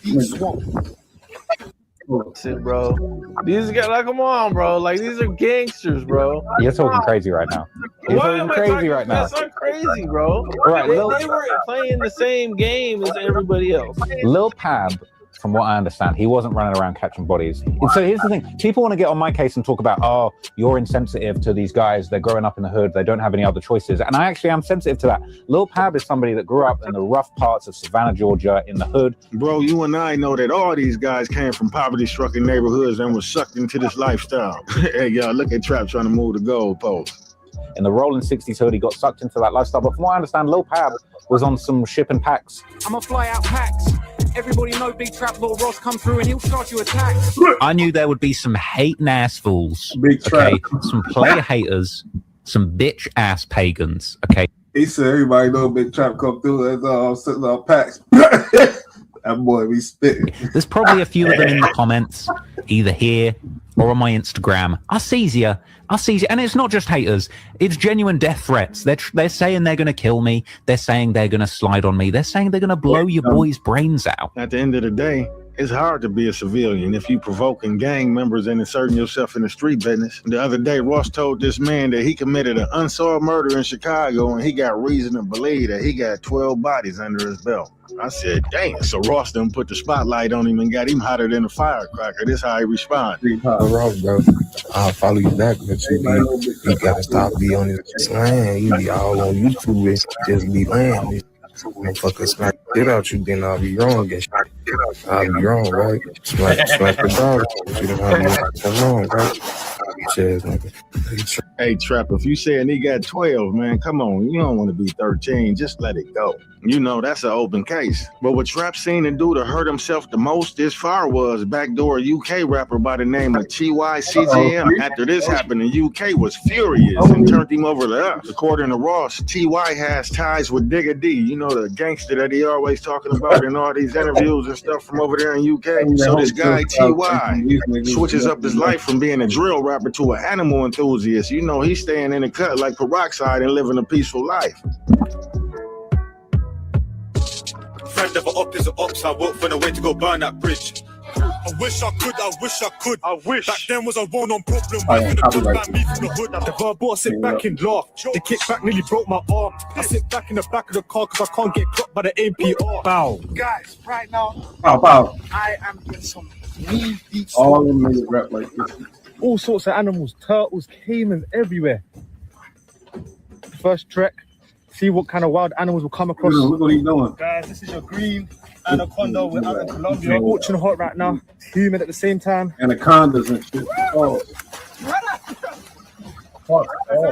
Listen, bro. These guys, like, come on, bro. Like, these are gangsters, bro. You're talking crazy right now. You're Why talking am I crazy talking? right now. That's not crazy, bro. Right, they Lil- were playing the same game as everybody else. Lil Pab, from what I understand, he wasn't running around catching bodies. And so here's the thing. People want to get on my case and talk about, oh, you're insensitive to these guys. They're growing up in the hood. They don't have any other choices. And I actually am sensitive to that. Lil Pab is somebody that grew up in the rough parts of Savannah, Georgia, in the hood. Bro, you and I know that all these guys came from poverty-stricken neighborhoods and were sucked into this lifestyle. Hey, y'all, look at Trap trying to move the goalpost. In the Rolling 60s hood, he got sucked into that lifestyle. But from what I understand, Lil Pab was on some shipping packs. I'ma fly out packs. Everybody know Big Trap Lord Ross come through and he'll start you attacks. I knew there would be some hating ass fools. Big Trap. Okay, some player haters, some bitch ass pagans. Okay. He said everybody know Big Trap come through and sitting on packs. That boy be spitting. There's probably a few of them in the comments, either here or on my Instagram. I sees you. And it's not just haters. It's genuine death threats. They're saying they're going to kill me. They're saying they're going to slide on me. They're saying they're going to blow your boy's brains out. At the end of the day, it's hard to be a civilian if you provoking gang members and inserting yourself in the street business. The other day, Ross told this man that he committed an unsolved murder in Chicago and he got reason to believe that he got 12 bodies under his belt. I said, dang. So Ross done put the spotlight on him and got him hotter than a firecracker. This how he responded. Ross, bro, I'll follow you back, but you gotta stop being on this slang. You be all on YouTube and just be playing this. Motherfucker smack the shit out you, then I'll be wrong. I'll be wrong, right? Smack the dog. You don't wrong, right? Cheers, nigga. Hey, Trap, if you saying he got 12, man, come on. You don't want to be 13. Just let it go. You know, that's an open case. But what Trap seen him do to hurt himself the most this far was backdoor UK rapper by the name of TY After this happened, the UK was furious and turned him over to us. According to Ross, TY has ties with Digga D, you know, the gangster that he always talking about in all these interviews and stuff from over there in UK. So this guy, TY, switches up his life from being a drill rapper to an animal enthusiast. You know, he's staying in the cut like peroxide and living a peaceful life. Friend of an op is an ops. I walk for the way to go burn that bridge. I wish I could. Back then was a one-on problem. Me from the hood. If I bought, sit back and laugh. The kickback nearly broke my arm. I sit back in the back of the car because I can't get clocked by the APR. Bow. Guys, right now, I am in some knee deep. All them niggas rap like this. All sorts of animals, turtles, caimans, everywhere. First trek, see what kind of wild animals will come across. Look what he's doing. Guys, this is your green anaconda. We're out in Colombia. Scorching hot right now. It's humid at the same time. Anacondas and shit. Oh.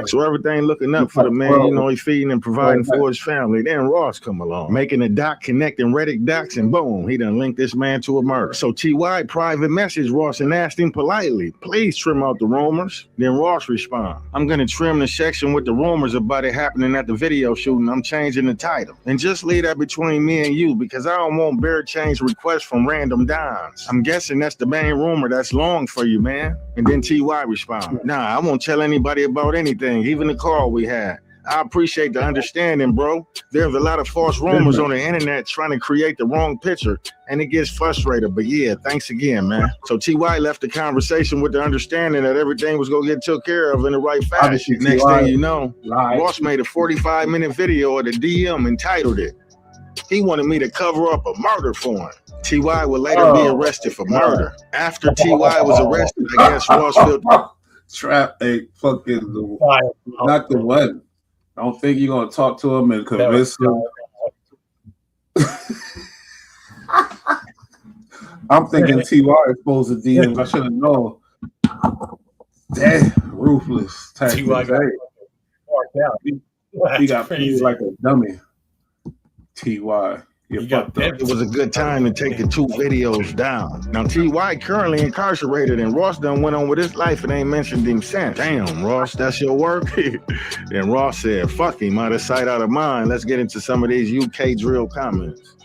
So everything looking up for the man, you know, he's feeding and providing for his family. Then Ross come along, making a doc connecting Reddick docs, and boom, he done linked this man to a murder. So TY private messaged Ross and asked him politely, please trim out the rumors. Then Ross respond, I'm gonna trim the section with the rumors about it happening at the video shooting. I'm changing the title. And just leave that between me and you because I don't want bare change requests from random dimes. I'm guessing that's the main rumor that's long for you, man. And then TY respond, nah, I won't tell anybody about anything, even the call we had. I appreciate the understanding, bro. There's a lot of false rumors on the internet trying to create the wrong picture, and it gets frustrated. But yeah, thanks again, man. So TY left the conversation with the understanding that everything was gonna get took care of in the right fashion. Next thing you know, Ross made a 45-minute video of the DM and titled it. He wanted me to cover up a murder for him. TY would later be arrested for murder. After TY was arrested, I guess Ross felt Trap ain't fucking not the one. I don't think you're gonna talk to him and convince him. I'm thinking TY is supposed to DM. I should have known. Damn, ruthless. TY he got played like a dummy. TY. It was a good time to take the two videos down. Now, TY currently incarcerated, and Ross done went on with his life and ain't mentioned him since. Damn, Ross, that's your work? Then Ross said, fuck him, out of sight, out of mind. Let's get into some of these UK drill comments.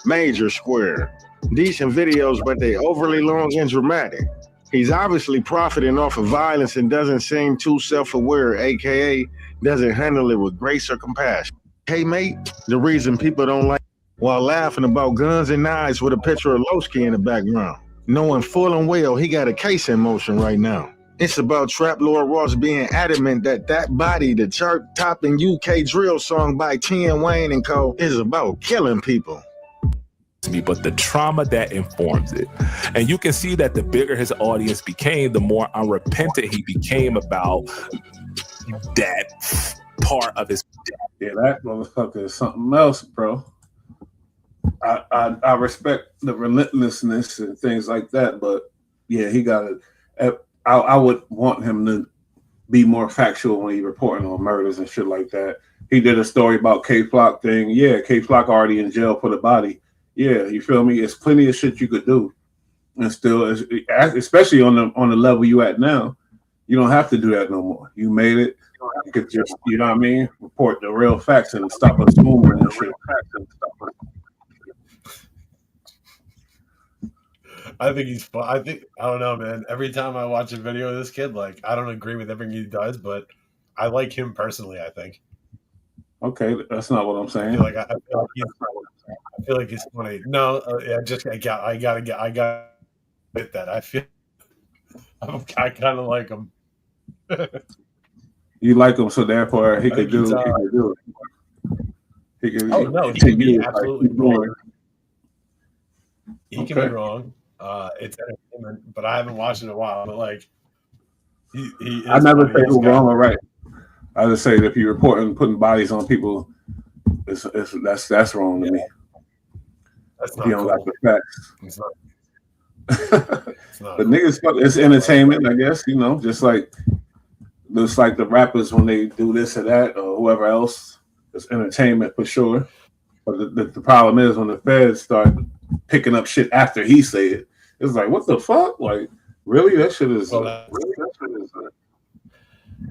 Major Square. Decent videos, but they overly long and dramatic. He's obviously profiting off of violence and doesn't seem too self-aware, aka doesn't handle it with grace or compassion. Hey, mate, the reason people don't like while laughing about guns and knives with a picture of Lowski in the background, knowing full and well he got a case in motion right now. It's about Trap Lord Ross being adamant that that body, the chart-topping UK drill song by T.N. Wayne and Co., is about killing people. But the trauma that informs it. And you can see that the bigger his audience became, the more unrepentant he became about that part of his. Yeah, that motherfucker is something else, bro. I respect the relentlessness and things like that, but yeah, he got it. I would want him to be more factual when he's reporting on murders and shit like that. He did a story about K-Flock thing. Yeah, K-Flock already in jail for the body. Yeah, you feel me? It's plenty of shit you could do, and still, especially on the level you at now, you don't have to do that no more. You made it. You could just, you know what I mean, report the real facts and stop us moving and shit. I think he's fun. I don't know, man. Every time I watch a video of this kid, like, I don't agree with everything he does, but I like him personally, I think. Okay, that's not what I'm saying. I feel like he's funny. No, I gotta get that. I kind of like him. You like him, so therefore he could do it. He can be absolutely wrong. He can be wrong. It's entertainment, but I haven't watched it in a while. But like, he I never say who's wrong or right. I just say that if you're reporting putting bodies on people, that's wrong to me. That's not you don't cool. like the facts. It's not. But niggas, it's entertainment, I guess. You know, just like the rappers when they do this or that or whoever else, it's entertainment for sure. But the problem is when the feds start picking up shit after he say it, it's like, what the fuck? Like, really? That shit is.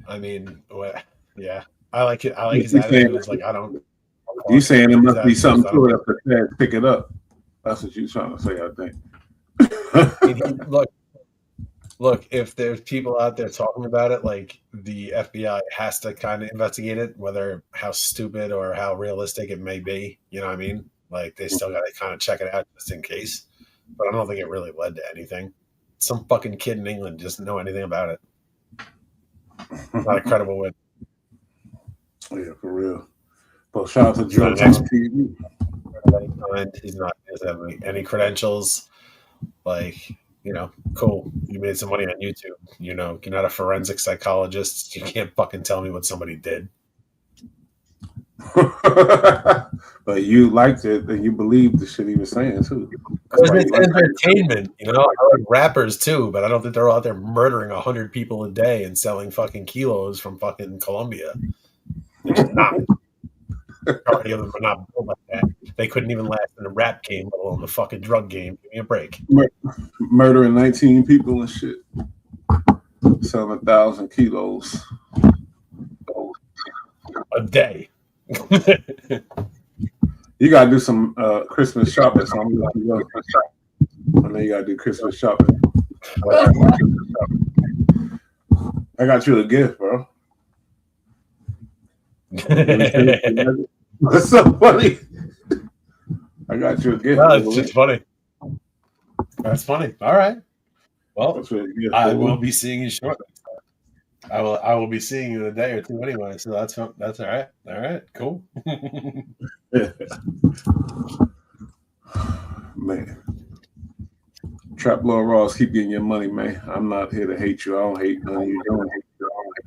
I mean, yeah, I like it. I like his attitude. It's like I don't. You saying there must be something to it if the feds pick it up? That's what you're trying to say, I think. Look, if there's people out there talking about it, like the FBI has to kind of investigate it, whether how stupid or how realistic it may be. You know what I mean? Like they still got to kind of check it out just in case. But I don't think it really led to anything. Some fucking kid in England doesn't know anything about it. Not a credible win. Yeah, for real. But shout out to Drugs on TV. He doesn't have any credentials. Like, you know, cool. You made some money on YouTube. You know, you're not a forensic psychologist. You can't fucking tell me what somebody did. But you liked it and you believed the shit he was saying too. Because it's entertainment, you know. I like rappers too, but I don't think they're all out there murdering 100 people a day and selling fucking kilos from fucking Colombia. They're just not. Majority of them are not built like that. They couldn't even last in a rap game, let alone the fucking drug game. Give me a break. Murdering 19 people and shit. Selling 1,000 kilos a day. You gotta do some Christmas shopping. So I know you gotta do Christmas shopping. I got you a gift, bro. What's so funny? I got you a gift. No, it's just funny. That's funny. All right. Well, I will be seeing you shortly. I will be seeing you in a day or two anyway. So that's all right. All right. Cool. Man. Trap Lord Ross, keep getting your money, man. I'm not here to hate you. I don't hate none of you doing it.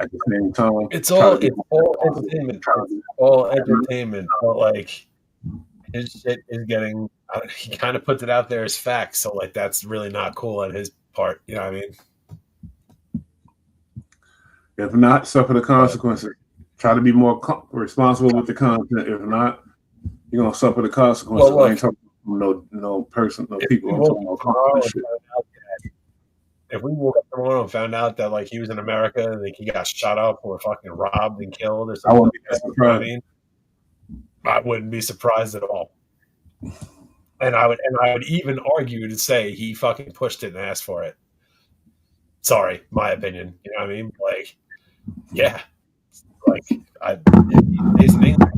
At the same time, It's all entertainment. It's all entertainment. But like his shit is getting. He kind of puts it out there as facts. So like that's really not cool on his part. You know what I mean? if not, suffer the consequences. Try to be more responsible with the content. If not, you're gonna suffer the consequences. Well, I ain't talking about no person, no people. I'm talking about content shit. If we woke up tomorrow and found out that like he was in America and like he got shot up or fucking robbed and killed or something, I wouldn't be surprised. I mean, I wouldn't be surprised at all. And I would even argue to say he fucking pushed it and asked for it. Sorry, my opinion. You know what I mean? Like, yeah, like he's an English,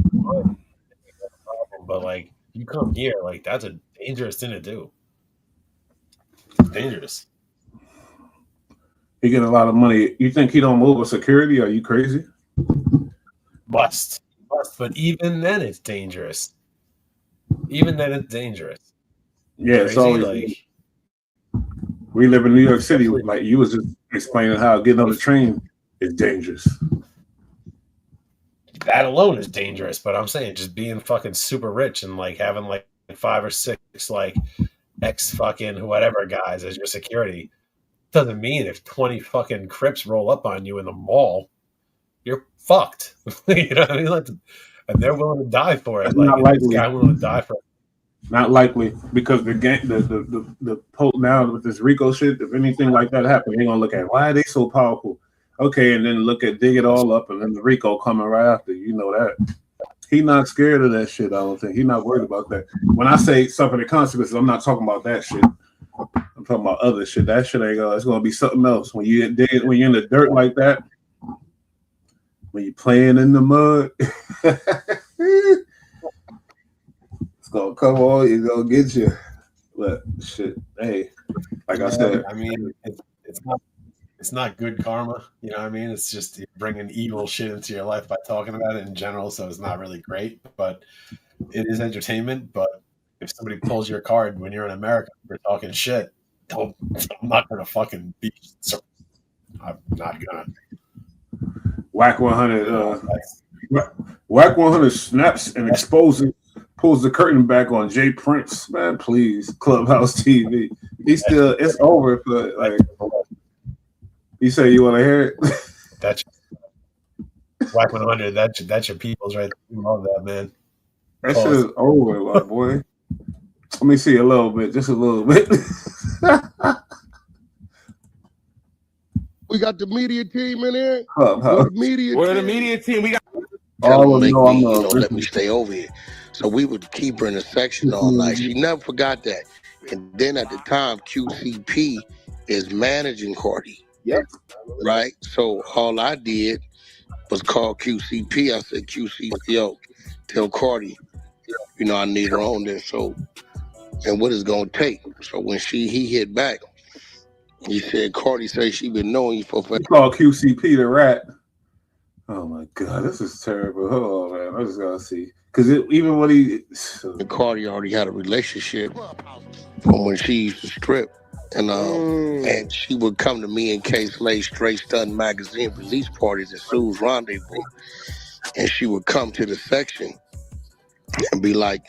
but like he you come here, like that's a dangerous thing to do. It's dangerous. He get a lot of money. You think he don't move with security? Are you crazy? Must. But even then, it's dangerous. Even then, it's dangerous. Yeah, it's always like we live in New York City. Like you was just explaining how getting on the train is dangerous. That alone is dangerous. But I'm saying just being fucking super rich and like having like 5 or 6 like ex fucking whatever guys as your security doesn't mean if 20 fucking Crips roll up on you in the mall, you're fucked. You know what I mean? Like, and they're willing to die for it. That's like not likely. this guy willing to die for it. Not likely, because the gang, the Pope now with this RICO shit. If anything like that happened, they're gonna look at why are they so powerful. Okay, and then look at dig it all up, and then the RICO coming right after. You know that he not scared of that shit. I don't think he's not worried about that. When I say suffer the consequences, I'm not talking about that shit. I'm talking about other shit. That shit ain't it's gonna be something else. When you dig, when you're in the dirt like that, when you're playing in the mud. It's gonna come on, it's gonna get you. But shit, hey, like I said, I mean, it's not good karma. You know what I mean? It's just you're bringing evil shit into your life by talking about it in general. So it's not really great, but it is entertainment. But if somebody pulls your card when you're in America for talking shit, I'm not gonna fucking be. I'm not gonna. Whack 100. Whack 100 snaps and exposes. Pulls the curtain back on Jay Prince, man. Please, Clubhouse TV. He's still. It's over for like. You say you want to hear it? That's Whack 100. That's your people's right. You love that, man. That shit is over, my boy. Let me see a little bit, just a little bit. We got the media team in here. Clubhouse. We're the media team. We got. Tell them let me stay over here. So we would keep her in a section all night. She never forgot that. And then at the time, QCP is managing Cardi. Yep. Right? So all I did was call QCP. I said, QCP, yo, tell Cardi, I need her on there. So, and what it's going to take. So when he hit back, he said, Cardi says she been knowing you for forever. Call QCP the rat. Oh my God, this is terrible. Hold on, man. I just gotta see. Because even when and Cardi already had a relationship from when she used to strip. And she would come to me in Case Lay Straight Stun magazine release parties at Sue's Rendezvous. And she would come to the section and be like,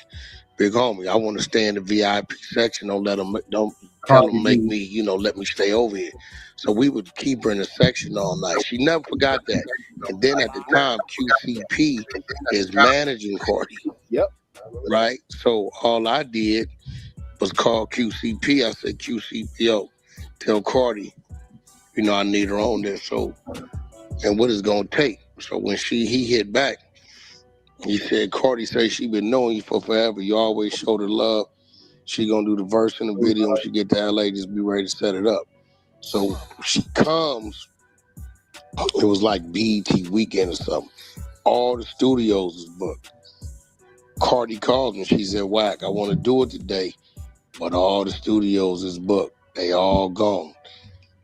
big homie, I want to stay in the VIP section. Don't tell them make me, let me stay over here. So we would keep her in the section all night. She never forgot that. And then at the time, QCP is managing Cardi. Yep. Right? So all I did was call QCP. I said, QCP, yo, tell Cardi, I need her on there. So, and what it's going to take. So when he hit back, he said, Cardi says she been knowing you for forever. You always show the love. She going to do the verse in the video. When she get to LA, just be ready to set it up. So she comes, it was like BET weekend or something. All the studios is booked. Cardi called me. She said, Whack, I want to do it today, but all the studios is booked. They all gone.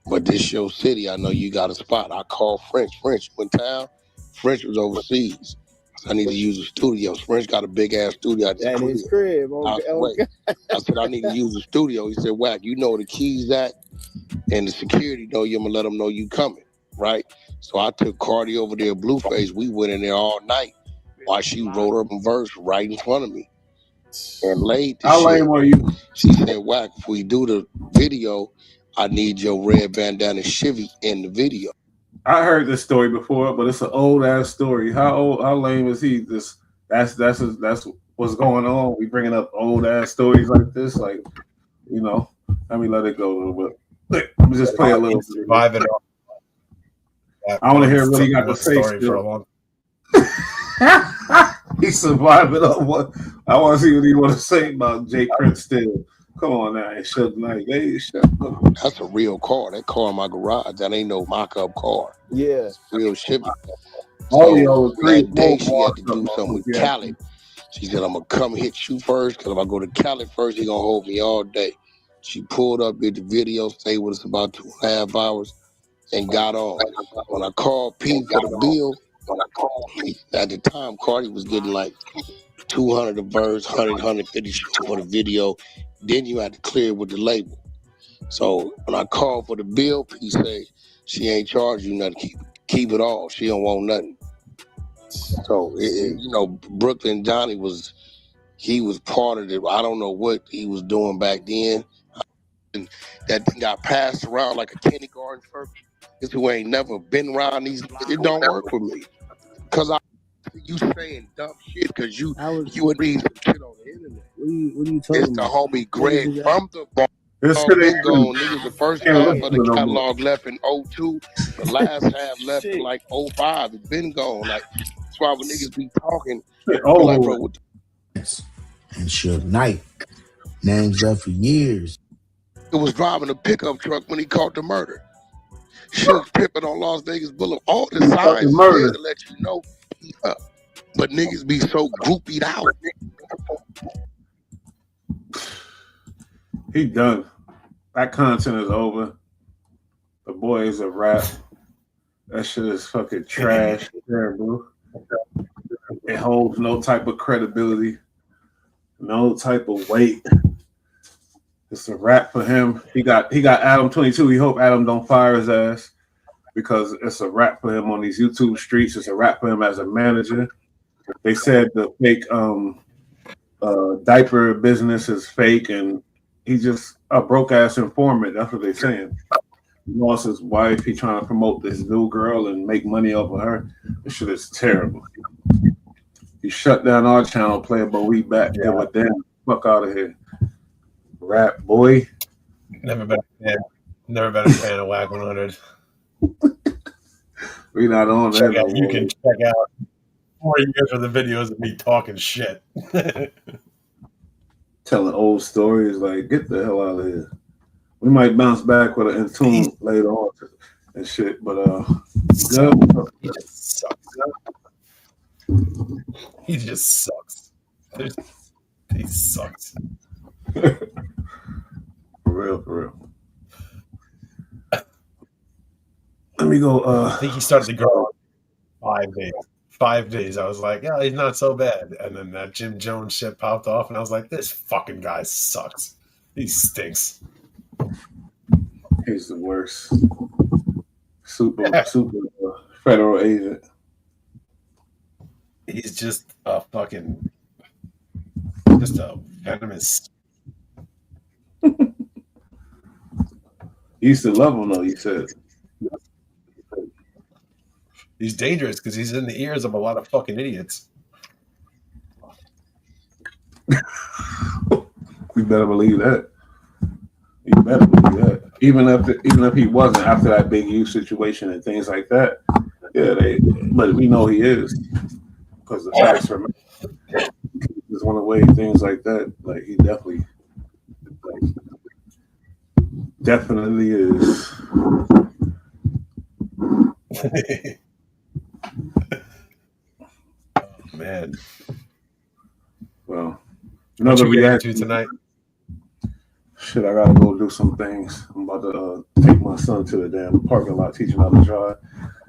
But this your city. I know you got a spot. I called French. French went town. French was overseas. I need to use a studio. French got a big ass studio at his crib. I said, I need to use a studio. He said, Whack, you know where the keys at? And the security know you. I'm gonna let them know you coming, right? So I took Cardi over there, Blueface. We went in there all night while she wrote her verse right in front of me and laid the How lame were you? She said, Whack, if we do the video, I need your red bandana Chevy in the video. I heard this story before, but it's an old ass story. How lame is he? That's what's going on. We bringing up old ass stories like this, like let me let it go a little bit. Let me just play a little. Survive it. I want to hear what he got to say. For a long. He survived it on what? I want to see what he want to say about Jay Prince still. Come on now, and Suge Knight. That's a real car. That car in my garage. That ain't no mock-up car. Yeah. Real shit. Oh, that day she had to do something with Khaled. She said, I'm gonna come hit you first, because if I go to Cali first, he gonna hold me all day. She pulled up, did the video, stayed with us about 2.5 hours, and got on. When I called P for the bill, at the time, Cardi was getting like 200 a verse, 100, 150 for the video. Then you had to clear it with the label. So when I called for the bill, P say she ain't charge you nothing. Keep it all. She don't want nothing. So Brooklyn Johnny was part of it. I don't know what he was doing back then. And that thing got passed around like a kindergarten first. This who ain't never been around these. It don't work for me. Cause you saying dumb shit because you would read some shit on the internet. What are you talking about? It's the homie Greg from the bar. This shit ain't gone. Niggas, the first half of the catalog left in 02. The last half left in like 05. It's been gone. Like that's why when niggas be talking, like, bro, what and Suge Knight. Names left for years. It was driving a pickup truck when he caught the murder. Suge pimping on Las Vegas Boulevard. All the signs there to let you know he up. But niggas be so groupied out. He done. That content is over. The boy is a rap. That shit is fucking trash. Terrible. It holds no type of credibility, no type of weight. It's a rap for him. He got Adam 22. He hope Adam don't fire his ass because it's a rap for him on these YouTube streets. It's a rap for him as a manager. They said the fake diaper business is fake, and he's just a broke ass informant. That's what they're saying. He lost his wife. He trying to promote this new girl and make money off of her. This shit is terrible. He shut down our channel, Playable. We back. Give a damn. Fuck out of here. Rap boy. Never been a fan of Whack 100. We not on that. You can check out 4 years of the videos of me talking shit. Telling old stories, like, get the hell out of here. We might bounce back with an Intune later on and shit, but good. He just sucks. He sucks. For real. Let me go. I think he started to grow 5 days. 5 days. I was like, yeah, he's not so bad. And then that Jim Jones shit popped off, and I was like, this fucking guy sucks. He stinks. He's the worst. Super federal agent. He's just a venomous. You used to love him, though, you said. He's dangerous because he's in the ears of a lot of fucking idiots. You better believe that. You better believe that. Even if he wasn't after that Big U situation and things like that, but we know he is because the facts are. Just want to weigh things like that. Like he definitely is. Man. Well, another reaction tonight. Shit, I gotta go do some things. I'm about to take my son to the damn parking lot, teach him how to drive,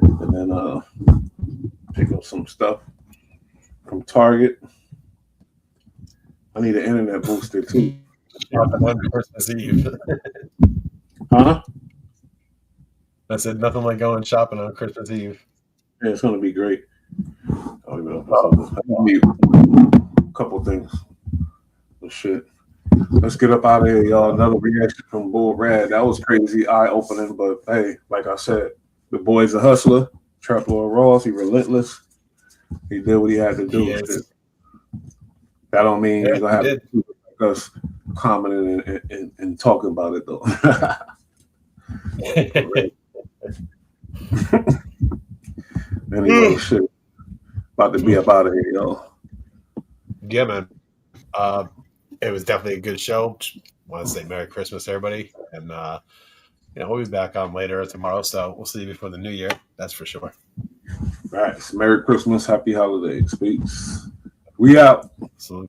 and then pick up some stuff from Target. I need an internet booster too. On Christmas Eve. Huh? I said nothing like going shopping on Christmas Eve. Yeah, it's gonna be great. I need a couple things. Oh, shit. Let's get up out of here, y'all. Another reaction from BullRad. That was crazy, eye-opening, but hey, like I said, the boy's a hustler. Trap Lord Ross, he relentless. He did what he had to do. That don't mean you're gonna have to do like us commenting and talking about it though. Anyway, shit. About to be up out of here, y'all. Yeah, man. It was definitely a good show. Want to say Merry Christmas, everybody, and we'll be back on later or tomorrow. So we'll see you before the New Year. That's for sure. All right. Merry Christmas, Happy Holidays. Peace. We out. So